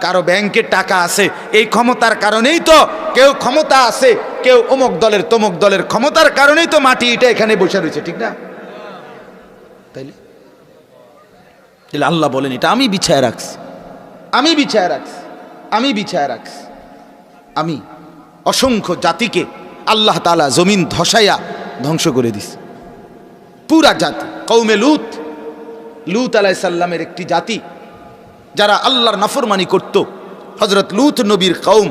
কারো ব্যাংকের টাকা আছে, এই ক্ষমতার কারণেই তো কেউ ক্ষমতা আছে, কেউ অমুক দলের তমুক দলের ক্ষমতার কারণেই তো মাটি এটা এখানে বসে রয়েছে, ঠিক না? তাইলে আল্লাহ বলেন এটা আমি বিছায় রাখছি, আমি বিছায় রাখছি, আমি বিছায় রাখছি। আমি অসংখ্য জাতিকে আল্লাহ তাআলা জমিন ধসাইয়া ধ্বংস করে দিস। পুরা জাতি কওমে লূত আলাইহিস সালামের একটি জাতি যারা আল্লাহর নাফরমানি করত, হযরত লূত নবীর কওম,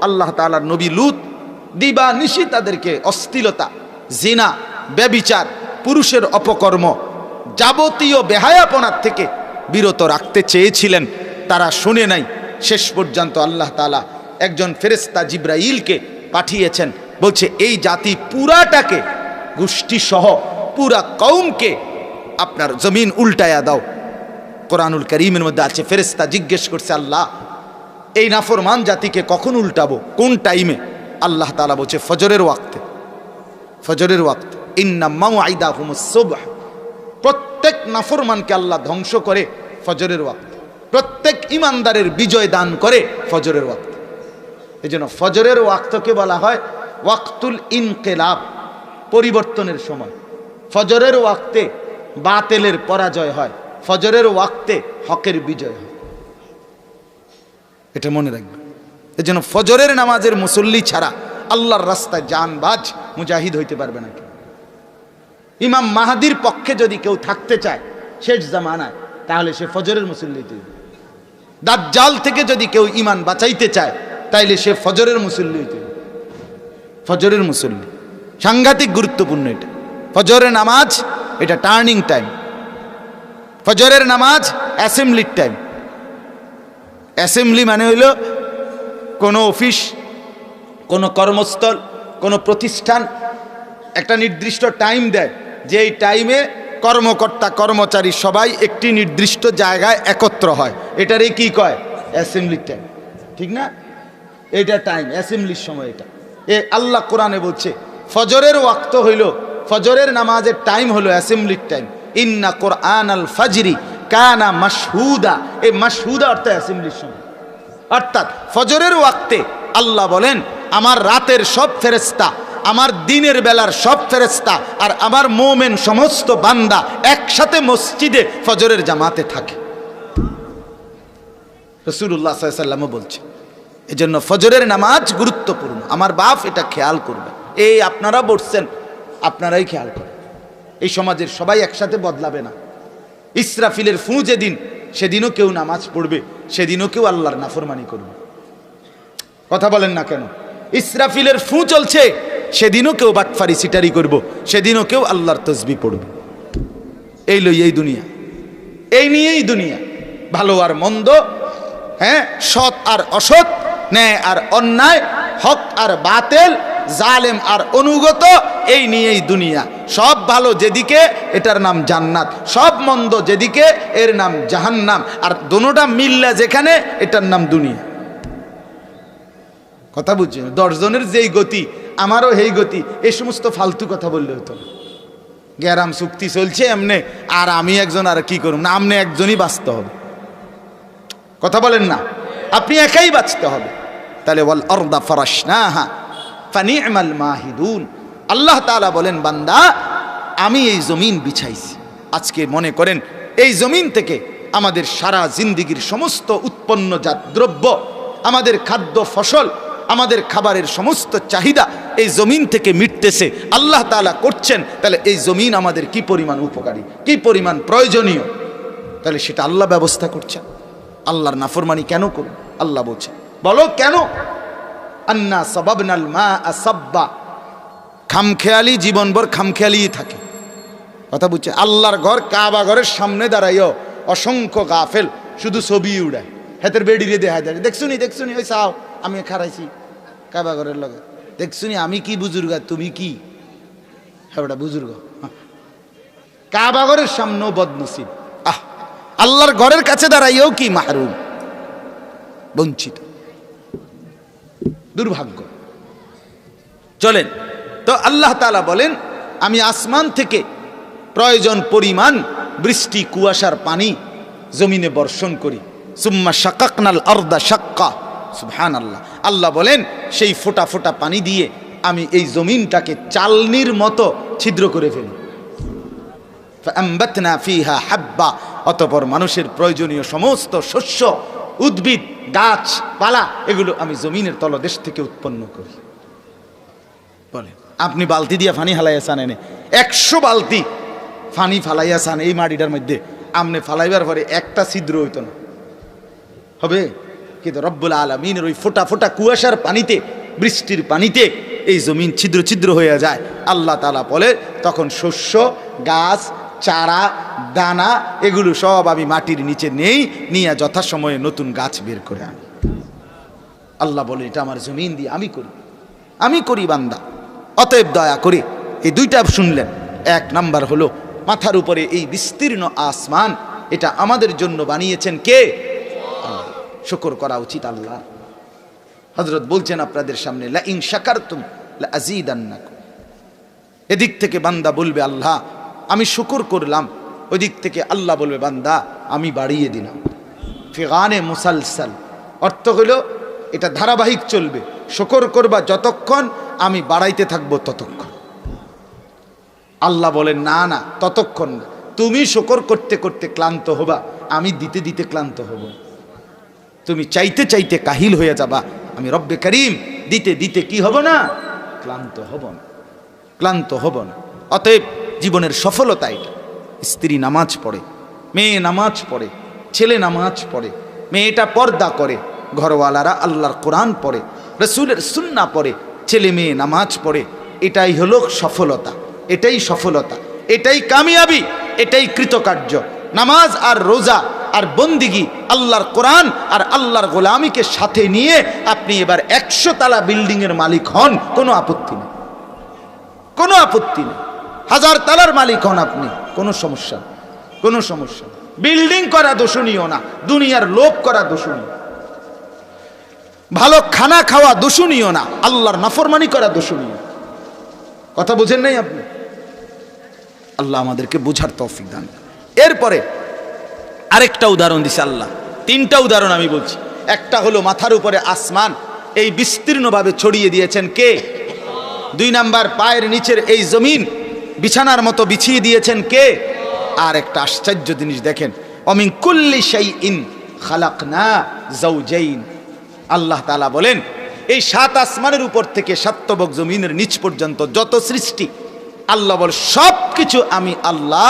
আল্লাহ তাআলার নবী লূত দিবা নিশি তাদেরকে অশ্লীলতা, জিনা, ব্যভিচার, পুরুষের অপকর্ম, যাবতীয় বেহায়াপনার থেকে বিরত রাখতে চেয়েছিলেন। তারা শুনে নাই। শেষ পর্যন্ত আল্লাহ তাআলা একজন ফেরেশতা জিবরাইলকে পাঠিয়েছেন, বলছে এই জাতি পুরাটাকে, গোষ্ঠী সহ পুরা কওমকে আপনার জমিন উল্টায়া দাও। কোরআনুল কারীমের মধ্যে আছে, ফেরেশতা জিজ্ঞেস করছে আল্লাহ এই নাফরমান জাতিকে কখন উল্টাবো, কোন টাইমে? আল্লাহ তাআলা বলছে ফজরের ওয়াক্তে, ফজরের ওয়াক্তে। ইন্না মাউইদাহুমুস সুবহ, প্রত্যেক নাফরমানকে আল্লাহ ধ্বংস করে ফজরের ওয়াক্তে, প্রত্যেক ইমানদারের বিজয় দান করে ফজরের ওয়াক্তে। এই জন্য ফজরের ওয়াক্তকে বলা হয় ওয়াক্তুল ইনকিলাব, পরিবর্তনের সময়। ফজরের ওয়াক্তে বাতিলের পরাজয় হয়, ফজরের ওয়াক্তে হকের বিজয় হয়, এটা মনে রাখবে। এই জন্য ফজরের নামাজের মুসল্লি ছাড়া আল্লাহর রাস্তায় জানবাজ মুজাহিদ হইতে পারবে না। ইমাম মাহাদির পক্ষে যদি কেউ থাকতে চায় শেষ জামানায়, তাহলে সে ফজরের মুসল্লি। দাজ্জাল থেকে যদি কেউ ইমান বাঁচাইতে চায়, তাইলে সে ফজরের মুসল্লি হইতে। ফজরের মুসল্লি সাংঘাতিক গুরুত্বপূর্ণ। এটা ফজরের নামাজ, এটা টার্নিং টাইম। ফজরের নামাজ অ্যাসেম্বলির টাইম। অ্যাসেম্বলি মানে হইল কোনো অফিস, কোনো কর্মস্থল, কোনো প্রতিষ্ঠান একটা নির্দিষ্ট টাইম দেয়, যে এই টাইমে কর্মকর্তা কর্মচারী সবাই একটি নির্দিষ্ট জায়গায় একত্র হয়, এটারই কি কয়? অ্যাসেম্বলির টাইম, ঠিক না? এটা টাইম, অ্যাসেম্বলির সময়। এটা আল্লাহ কোরআনে বলছে ফজরের ওয়াক্ত হইল, ফজরের নামাজের টাইম হলো অ্যাসেম্বলির টাইম। ইন্না কুরআনাল ফাজরি কানা মাশহুদা, এই মাশহুদা অর্থাৎ অ্যাসেম্বলির সময়। অর্থাৎ ফজরের ওয়াক্তে আল্লাহ বলেন আমার রাতের সব ফেরেশতা, আমার দিনের বেলার সব ফেরেশতা আর আমার মুমিন সমস্ত বান্দা একসাথে মসজিদে ফজরের জামাতে থাকে। রাসূলুল্লাহ সাল্লাল্লাহু আলাইহি ওয়াসাল্লাম বলছে, এজন্য ফজরের নামাজ গুরুত্বপূর্ণ। আমার বাপ এটা খেয়াল করবে। এই আপনারা বলছেন, আপনারাই খেয়াল করেন। এই সমাজের সবাই একসাথে বদলাবে না। ইসরাফিলের ফু যেদিন, সেদিনও কেউ নামাজ পড়বে, সেদিনও কেউ আল্লাহর নাফরমানি করবে। কথা বলেন না কেন? ইসরাফিলের ফু চলছে, সেদিনও কেউ বাটফারি সিটারি করব, সেদিনও কেউ আল্লাহর তসবিহ পড়বে। এই লই এই দুনিয়া, এই নিয়েই দুনিয়া। ভালো আর মন্দ, হ্যাঁ, সৎ আর অসৎ, ন্যায় আর অন্যায়, হক আর বাতেল, জালেম আর অনুগত, এই নিয়েই দুনিয়া। সব ভালো যেদিকে এটার নাম জান্নাত, সব মন্দ যেদিকে এর নাম জাহান্নাম, আর দোনোটা মিললে যেখানে এটার নাম দুনিয়া। কথা বুঝছেন? 10 জনের যেই গতি আমারও সেই গতি, এই সমস্ত ফালতু কথা বললে হতো। গ্যারাম চুক্তি চলছে এমনে, আর আমি একজন, আর কি করুন না, আমনে একজনই বাঁচতে হবে। কথা বলেন না? আপনি একাই বাঁচতে হবে। তাহলে ওয়াল আরদা ফারাশনাহা ফানি'মাল মাহিদুন, আল্লাহ তাআলা বলেন বান্দা আমি এই জমিন বিছাইছি। আজকে মনে করেন এই জমিন থেকে আমাদের সারা জিন্দেগির সমস্ত উৎপন্নজাত দ্রব্য, আমাদের খাদ্য ফসল, আমাদের খাবারের সমস্ত চাহিদা এই জমিন থেকে মিটতেছে, আল্লাহ তাআলা করছেন। তাহলে এই জমিন আমাদের কি পরিমাণ উপকারী, কি পরিমাণ প্রয়োজনীয়, তাহলে সেটা আল্লাহ ব্যবস্থা করছেন। আল্লাহর নাফরমানি কেন করব? আল্লাহ বলছেন, বলো কেন? আন্না সাবাবনাল মাআ সাব্বা, খামখেয়ালি জীবনভর খামখেয়ালি থাকে। কথা বুঝছে? আল্লাহর ঘর কাবা ঘরের সামনে দাঁড়াইও অসংখ্য গাফেল শুধু ছবি উড়ায়, হাতের বেড়িরে দেখা যায়, দেখছুনি দেখছুনি ওই চাও আমি খারাইছি কাবা ঘরের লগে, দেখছুনি আমি কি বুজুর্গ তুমি কি, হ্যাঁ ওটা বুজুর্গ। কাবা ঘরের সামনেও বদনসিব, আল্লাহর ঘরের কাছে দাঁড়াইও কি মাহরুম, বঞ্চিত, দুর্ভাগ্য। চলেন তো আল্লাহ তাআলা বলেন আমি আসমান থেকে প্রয়োজন পরিমাণ বৃষ্টি কুয়াশার পানি জমিনে বর্ষণ করি। সুম্মা শাকাকনাল আরদা শাক্কা, সুবহানাল্লাহ। আল্লাহ বলেন সেই ফোঁটা ফোঁটা পানি দিয়ে আমি এই জমিনটাকে চালনির মতো ছিদ্র করে ফেলি। ফাআমবাতনা ফিহা হাব্বা, অতঃপর মানুষের প্রয়োজনীয় সমস্ত শস্য, উদ্ভিদ, গাছপালা এগুলো আমি জমিনের তলদেশ থেকে উৎপন্ন করি। বলেন আপনি বালতি দিয়ে পানি হালাইয়াছান, এনে 100 বালতি পানি ফালাইয়াছান এই মাটিটার মধ্যে, আমনে ফালাইবার পরে একটা ছিদ্র হইতো না, হবে? কিন্তু রব্বুল আলামিনের ওই ফোঁটা ফোঁটা কুয়াশার পানিতে, বৃষ্টির পানিতে এই জমিন ছিদ্র ছিদ্র হয়ে যায়। আল্লাহ তাআলা বলে তখন শস্য, গাছ, চারা, দানা এগুলো সব আমি মাটির নিচে নেই, নিয়ে যথাসময়ে নতুন গাছ বের করে আনি। আল্লাহ বলে এটা আমার জমিন দিয়ে আমি করি বান্দা। অতএব দয়া করে এই দুইটা শুনলেন। 1 নাম্বার হলো মাথার উপরে এই বিস্তীর্ণ আসমান, এটা আমাদের জন্য বানিয়েছেন কে? আল্লাহ। শুকর করা উচিত আল্লাহ। হযরত বলছেন আপনাদের সামনে লা ইন শাকারতুম লা আযীদান্নাকুম। এদিক থেকে বান্দা বলবে আল্লাহ আমি শুকর করলাম, ওই দিক থেকে আল্লাহ বলবে বান্দা আমি বাড়িয়ে দিলাম। ফিগানে মুসালসাল, অর্থ হলো এটা ধারাবাহিক চলবে। শুকর করবা যতক্ষণ, আমি বাড়াইতে থাকবো ততক্ষণ। আল্লাহ বলেন না না ততক্ষণ না, তুমি শুকর করতে করতে ক্লান্ত হবা, আমি দিতে দিতে ক্লান্ত হব। তুমি চাইতে চাইতে কাহিল হয়ে যাবা, আমি রব্বে করিম দিতে দিতে কি হব না? ক্লান্ত হব না। অতএব জীবনের সফলতা এটা। স্ত্রী নামাজ পড়ে, মেয়ে নামাজ পড়ে, ছেলে নামাজ পড়ে, মেয়েটা পর্দা করে, ঘরওয়ালারা আল্লাহর কোরআন পড়ে, রসুলের সুন্নাহ পড়ে, ছেলে মেয়ে নামাজ পড়ে। এটাই হলো সফলতা, এটাই সফলতা, এটাই কামিয়াবি, এটাই কৃতকার্য। নামাজ আর রোজা আর বন্দিগি, আল্লাহর কোরআন আর আল্লাহর গোলামিকে সাথে নিয়ে আপনি এবার 100 তালা বিল্ডিংয়ের মালিক হন, কোনো আপত্তি নেই, কোনো আপত্তি নেই। 1000 তালার মালিক হন আপনি, কোনো সমস্যা, কোনো সমস্যা। বিল্ডিং করা দোষণীয় না, দুনিয়ার লোভ করা দোষণীয়, ভালো খানা খাওয়া দোষণীয় না, আল্লাহর নাফরমানি করা দোষণীয়। কথা বুঝেন নাই আপনি? আল্লাহ আমাদেরকে বুঝার তৌফিক দান। এরপরে আরেকটা উদাহরণ দিছে আল্লাহ। 3টা উদাহরণ আমি বলছি। একটা হলো মাথার উপরে আসমান, এই বিস্তীর্ণভাবে ছড়িয়ে দিয়েছেন কে? 2 নাম্বার পায়ের নিচের এই জমিন বিছানার মতো বিছিয়ে দিয়েছেন কে? আর একটা আশ্চর্য জিনিস দেখেন, অমিন কুল্লি শাইইন খালাকনা যাওজাইন। আল্লাহ তাআলা বলেন এই 7 আসমানের উপর থেকে 7 তবক জমিনের নিচ পর্যন্ত যত সৃষ্টি, আল্লাহ বলে সব কিছু আমি আল্লাহ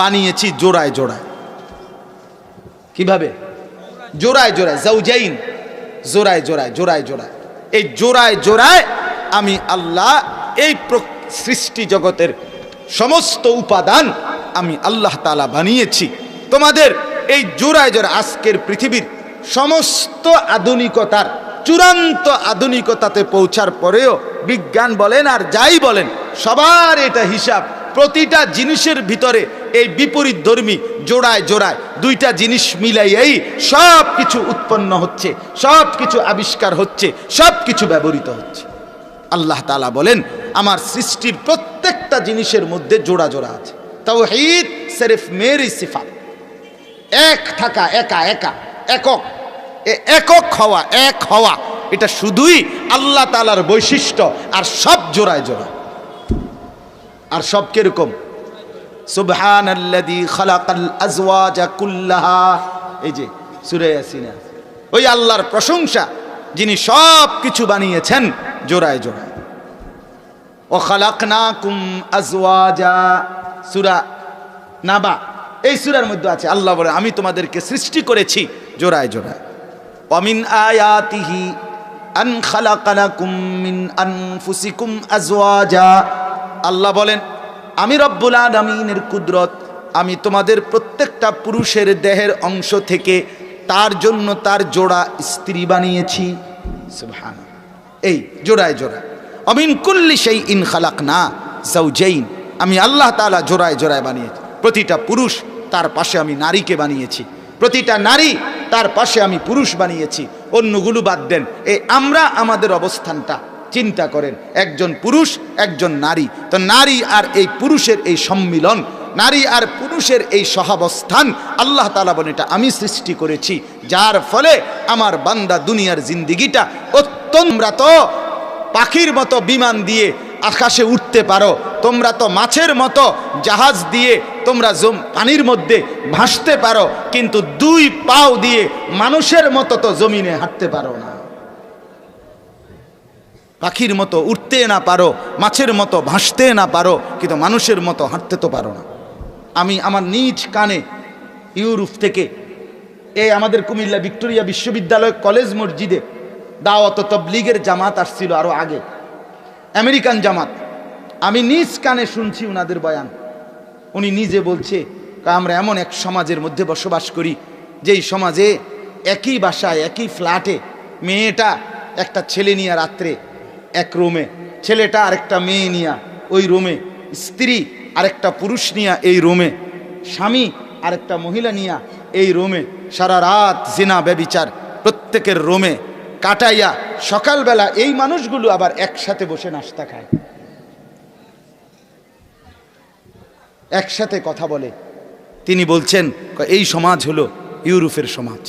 বানিয়েছি জোড়ায় জোড়ায়। কিভাবে? জোড়ায় জোড়ায়, যাওজাইন, জোড়ায় জোড়ায়, জোড়ায় জোড়ায়। এই জোড়ায় জোড়ায় আমি আল্লাহ এই সৃষ্টি জগতের সমস্ত উপাদান আমি আল্লাহ তাআলা বানিয়েছি। তোমাদের এই জোড়ায় জোড়ায় আজকের পৃথিবীর সমস্ত আধুনিকতার চূড়ান্ত আধুনিকতাতে পৌঁছার পরেও বিজ্ঞান বলেন আর যাই বলেন, সবার এটা হিসাব, প্রতিটা জিনিসের ভিতরে এই বিপরীত ধর্মী জোড়ায় জোড়ায় 2টা জিনিস মিলাইয়াই সব কিছু উৎপন্ন হচ্ছে, সব কিছু আবিষ্কার হচ্ছে, সব কিছু ব্যবহৃত হচ্ছে। আল্লাহ তাআলা বলেন আমার সৃষ্টির প্রত্যেকটা জিনিসের মধ্যে জোড়া জোড়া আছে। তাওহীদ সিরফ মেরি সিফাত, এক থাকা, একা একা, একক, একক হওয়া, এক হওয়া, এটা শুধুই আল্লাহ তাআলার বৈশিষ্ট্য। আর সব জোড়ায় জোড়া, আর সব কিরকম? সুবহানাল্লাযী খালাকাল আজওয়াজা কুল্লাহা, এই যে সূরা ইয়াসিনে ওই আল্লাহর প্রশংসা যিনি সব কিছু বানিয়েছেন জোড়ায় জোড়ায়। ও খালাকনাকুম আজওয়াজা, সূরা নাবা, এই সূরার মধ্যে আছে আল্লাহ বলে আমি তোমাদেরকে সৃষ্টি করেছি জোড়ায় জোড়ায়। ওয়া মিন আয়াতিহি আন খালাকালাকুম মিন আনফুসিকুম আজওয়াজা, আল্লাহ বলেন আমি রব্বুল আলামিনের কুদরত, আমি তোমাদের প্রত্যেকটা পুরুষের দেহের অংশ থেকে তার জন্য তার জোড়া স্ত্রী বানিয়েছি। সুবহানাল্লাহ, এই জোড়ায় জোড়ায়। অমিন কুল্লি শাইইন খালাকনা যাওজাইন, আমি আল্লাহ তাআলা জোড়ায় জোড়ায় বানিয়েছি। প্রতিটা পুরুষ তার পাশে আমি নারীকে বানিয়েছি, প্রতিটা নারী তার পাশে আমি পুরুষ বানিয়েছি। অন্যগুলো বাদ দেন, এই আমরা আমাদের অবস্থানটা চিন্তা করেন, একজন পুরুষ একজন নারী, তো নারী আর এই পুরুষের এই সম্মিলন, নারী আর পুরুষের এই সহাবস্থান আল্লাহ তাআলা বলেন এটা আমি সৃষ্টি করেছি, যার ফলে আমার বান্দা দুনিয়ার জিন্দিগিটা তোমরা তো পাখির মতো বিমান দিয়ে আকাশে উঠতে পারো, তোমরা তো মাছের মতো জাহাজ দিয়ে তোমরা পানির মধ্যে ভাসতে পারো, কিন্তু দুই পাও দিয়ে মানুষের মতো তো জমিনে হাঁটতে পারো না। পাখির মতো উঠতে না পারো, মাছের মতো ভাসতে না পারো, কিন্তু মানুষের মতো হাঁটতে তো পারো না। আমি আমার নিজ কানে ইউরোপ থেকে এই আমাদের কুমিল্লা ভিক্টোরিয়া বিশ্ববিদ্যালয় কলেজ মসজিদে দাওয়াত ও তাবলীগের জামাত আসছিল আরো আগে, আমেরিকান জামাত, আমি নিজ কানে শুনছি উনাদের বয়ান। উনি নিজে বলছে আমরা এমন এক সমাজের মধ্যে বসবাস করি যেই সমাজে একই বাসায় একই ফ্ল্যাটে মেয়েটা একটা ছেলে নিয়ে রাত্রে এক রুমে, ছেলেটা আরেকটা মেয়ে নিয়ে ওই রুমে, স্ত্রী আরেকটা পুরুষ নিয়ে এই রুমে, স্বামী আরেকটা মহিলা নিয়ে এই রুমে, সারা রাত জিনা ব্যভিচার প্রত্যেকের রুমে কাটাইয়া সকালবেলা এই মানুষগুলো আবার একসাথে বসে নাস্তা খায়, একসাথে কথা বলে। তিনি বলছেন এই সমাজ হলো ইউরোপের সমাজ।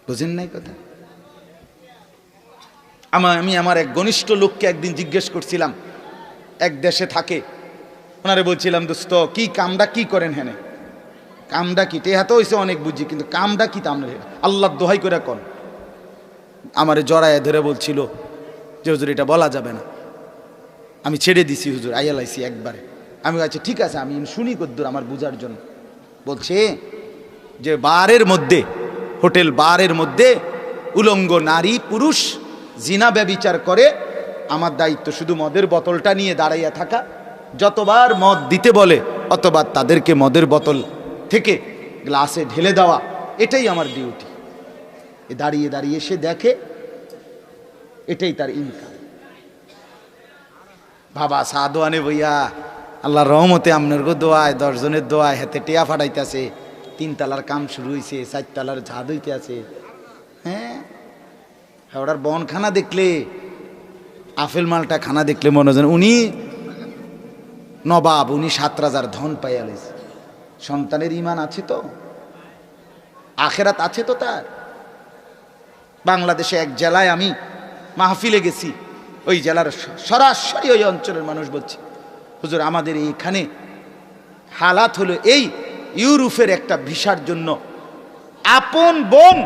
বুঝেন নাই কথা? আমি আমার এক ঘনিষ্ঠ লোককে একদিন জিজ্ঞেস করছিলাম, এক দেশে থাকে, ওনারে বলছিলাম দোস্ত কি কামটা কি করেন হেনে, কামটা কি? টেহা তো হয়েছে অনেক বুঝি, কিন্তু কামটা কি তা আমরা আল্লাহর দোহাই করে কন। আমারে জড়ায় ধরে বলছিল যে হুজুর এটা বলা যাবে না। আমি ছেড়ে দিছি হুজুর, আইয়ালাইছি একবারে। আমি বলছি ঠিক আছে, আমি শুনি কদ্দুর আমার বুঝার জন্য। বলছে যে বারের মধ্যে, হোটেল বারের মধ্যে উলঙ্গ নারী পুরুষ জিনা ব্যভিচার করে, আমার দায়িত্ব শুধু মদের বোতলটা নিয়ে দাঁড়াইয়া থাকা, যতবার মদ দিতে বলে অতবার তাদেরকে মদের বোতল থেকে গ্লাসে ঢেলে দেওয়া, এটাই আমার ডিউটি। দাঁড়িয়ে দাঁড়িয়ে সে দেখে, এটাই তার ইনকাম। বাবা সাদোয়ানে বইয়া আল্লাহর রহমতে আপনার গো দোয়ায় 10 জনের দোয়ায় হাতে টিয়া ফাটাইতেছে, 3 তালার কাম শুরু হয়েছে, 4 তালার ঝাঁদ হইতে আছে। হ্যাঁ, ওটার বন খানা দেখলে, আফেল মালটা খানা দেখলে মনে হয় উনি নবাব, উনি 7 রাজার ধন পাইয়া লইছে। সন্তানের ইমান আছে তো, আখেরাত আছে তো তার। বাংলাদেশে এক জেলায় আমি মাহফিলে গেছি, ওই জেলার সরাসরি ওই অঞ্চলের মানুষ বলছে হুজুর আমাদের এইখানে হালাত হলো এই, ইউরোপের একটা ভিসার জন্য আপন বোন,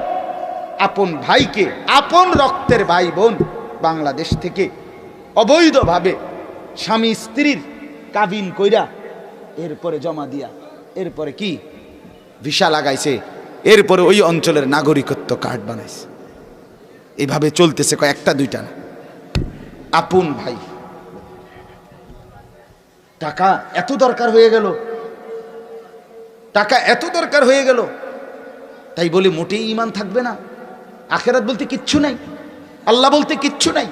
আপন ভাইকে, আপন রক্তের ভাই বোন বাংলাদেশ থেকে অবৈধভাবে স্বামী স্ত্রীর কাবিন কইরা এরপরে জমা দিয়া, এরপরে কি ভিসা লাগাইছে, এরপরে ওই অঞ্চলের নাগরিকত্ব কার্ড বানাইছে। এইভাবে চলতেছে, কয়েকটা দুইটা না, আপন ভাই। টাকা এত দরকার হয়ে গেল, টাকা এত দরকার হয়ে গেল, তাই বলে মোটেই ঈমান থাকবে না। আখিরাত বলতে কিচ্ছু নাই, আল্লাহ বলতে কিচ্ছু নাই।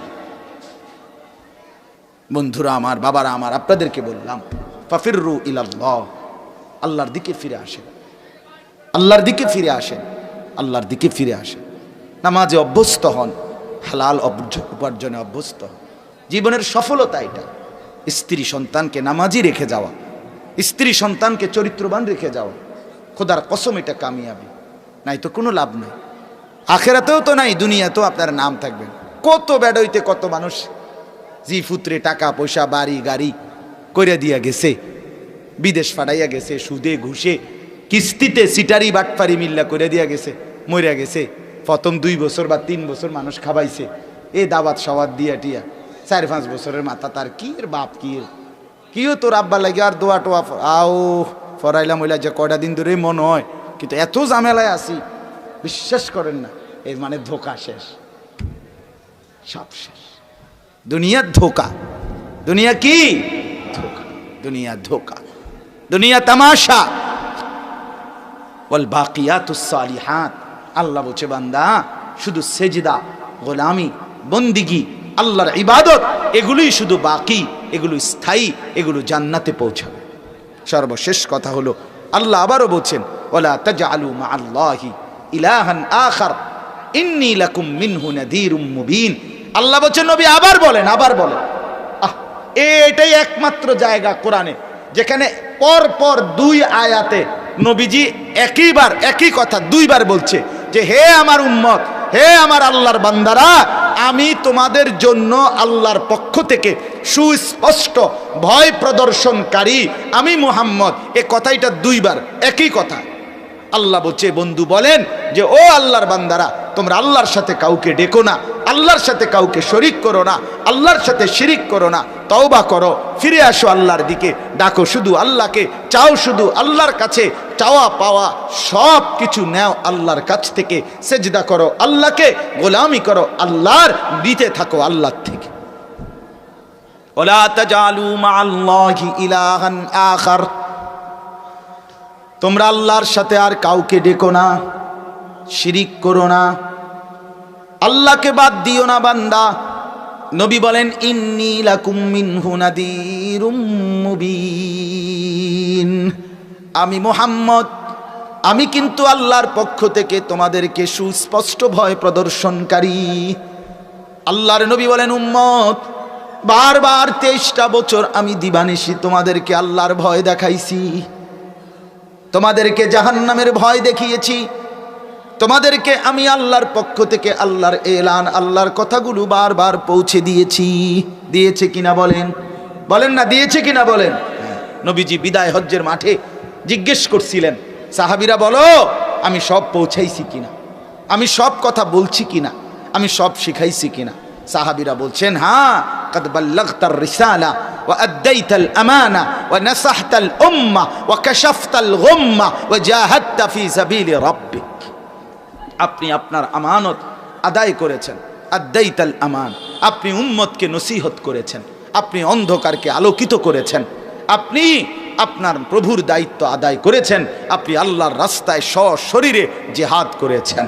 বন্ধুরা আমার, বাবারা আমার, আপনাদেরকে বললাম ফাফিররু ইলাল্লাহ, আল্লাহর দিকে ফিরে আসেন, আল্লাহর দিকে ফিরে আসেন, আল্লাহর দিকে ফিরে আসেন। নামাজে অভ্যস্ত হন, হালাল উপার্জনে অভ্যস্ত হন। জীবনের সফলতা এটা। স্ত্রী সন্তানকে নামাজি রেখে যাওয়া, স্ত্রী সন্তানকে চরিত্রবান রেখে যাওয়া, খোদার কসম এটা কামিয়াবি। নাই তো কোনো লাভ নাই, আখেরাতেও তো নাই, দুনিয়াতেও আপনার নাম থাকবেন। কত বেডইতে কত মানুষ জি ফুত্রে টাকা পয়সা বাড়ি গাড়ি করে দিয়া গেছে, বিদেশ ফাটাইয়া গেছে, সুদে ঘুষে কিস্তিতে সিটারি বাটপারি মিল্লা করে দিয়া গেছে, মরিয়া গেছে। প্রথম 2 বছর বা 3 বছর মানুষ খাবাইছে এ দাবাত সবাদ দিয়া টিয়া, 4-5 বছরের মাথা তার কি এর বাপ কিও তোর আব্বা লাগে আর দোয়া টোয়া আও ফরাইলাম হইলা যে কয়টা দিন ধরে মনে হয়, কিন্তু এত ঝামেলায় আছি বিশ্বাস করেন না। এর মানে ধোকা শেষ, সব শেষ। দুনিয়ার ধোকা, দুনিয়া কি ধোকা, দুনিয়া ধোকা, দুনিয়া তামাশা। ওয়াল বাকিয়াতুস সালিহাত, আল্লাহ বলছে বান্দা শুধু সেজদা, গোলামি, বন্দিগি, আল্লাহর ইবাদত, এগুলোই শুধু বাকি, এগুলো স্থায়ী, এগুলো জান্নাতে পৌঁছাবে। সর্বশেষ কথা হলো আল্লাহ আবারও বলছেন ওয়ালা তাজআলু মাআল্লাহি ইলাহান আখার ইন্নী লাকুম মিনহু নাযীরুম মুবিন। আল্লাহ বলছেন নবী আবার বলেন এটাই একমাত্র জায়গা কোরআনে যেখানে পর পর 2 আয়াতে নবীজি একই কথা 2 বার বলছে যে হে আমার উম্মত, হে আমার আল্লাহর বান্দারা, আমি তোমাদের জন্য আল্লাহর পক্ষ থেকে সুস্পষ্ট ভয় প্রদর্শনকারী আমি মুহাম্মদ। এ কথাটা 2 বার একই কথা আল্লাহ বলছে। বন্ধু বলেন যে ও আল্লাহর বান্দারা, তোমরা আল্লাহর সাথে কাউকে ডেকো না, আল্লাহর সাথে কাউকে শরিক করো না, আল্লাহর সাথে শিরিক করো না, তওবা করো, ফিরে আসো আল্লাহর দিকে, ডাকো শুধু আল্লাহকে, চাও শুধু আল্লাহর কাছে, চাওয়া পাওয়া সব কিছু নাও আল্লাহর কাছ থেকে, সেজদা করো আল্লাহকে, গোলামি করো আল্লাহর, দিতে থাকো আল্লাহর থেকে। ওয়ালা তাজালু মাআল্লাহি ইলাহান আখার, তোমরা আল্লাহর সাথে আর কাউকে ডেকো না, শিরিক করো না, আল্লাহকে বাদ দিও না বান্দা। নবী বলেন ইন্নী লাকুম মিনহু নাযীরুম মুবিন, আমি মুহাম্মদ, আমি কিন্তু আল্লাহর পক্ষ থেকে তোমাদেরকে সুস্পষ্ট ভয় প্রদর্শনকারী। আল্লাহর নবী বলেন উম্মত, বারবার 23টা বছর আমি দিবানিশি তোমাদেরকে আল্লাহর ভয় দেখাইছি, তোমাদেরকে জাহান্নামের ভয় দেখিয়েছি, তোমাদেরকে আমি আল্লাহর পক্ষ থেকে আল্লাহর এলান, আল্লাহর কথাগুলো বারবার পৌঁছে দিয়েছে কিনা বলেন, বলেন না দিয়েছে কিনা বলেন। নবীজি বিদায় হজ্জের মাঠে জিজ্ঞেস করছিলেন সাহাবীরা, বলো আমি সব পৌঁছাইছি কিনা, আমি সব কথা বলছি কিনা, আমি সব শিখাইছি কিনা। সাহাবীরা বলছেন হ্যাঁ, قد بلغت الرسالة وأديت الأمانة ونصحت الأمة وكشفت الغمة وجاهدت في سبيل ربك। আপনি আপনার আমানত আদায় করেছেন, আদাইতাল আমান, আপনি উম্মতকে নসিহত করেছেন, আপনি অন্ধকারকে আলোকিত করেছেন, আপনি আপনার প্রভুর দায়িত্ব আদায় করেছেন, আপনি আল্লাহর রাস্তায় সশরীরে জিহাদ করেছেন।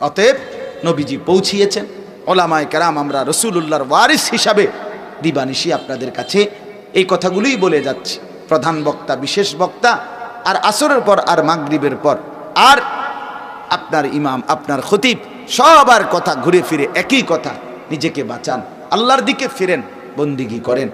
অতএব নবীজি পৌঁছিয়েছেন। ওলামায়ে কেরাম আমরা রাসূলুল্লাহর ওয়ারিস হিসাবে দিবানিশি আপনাদের কাছে এই কথাগুলোই বলে যাচ্ছি। প্রধান বক্তা, বিশেষ বক্তা, আর আসরের পর আর মাগরিবের পর আর আপনার ইমাম, আপনার খতিব, সবার কথা ঘুরে ফিরে একই কথা, নিজেকে বাঁচান, আল্লাহর দিকে ফিরেন, বন্দিগি করেন।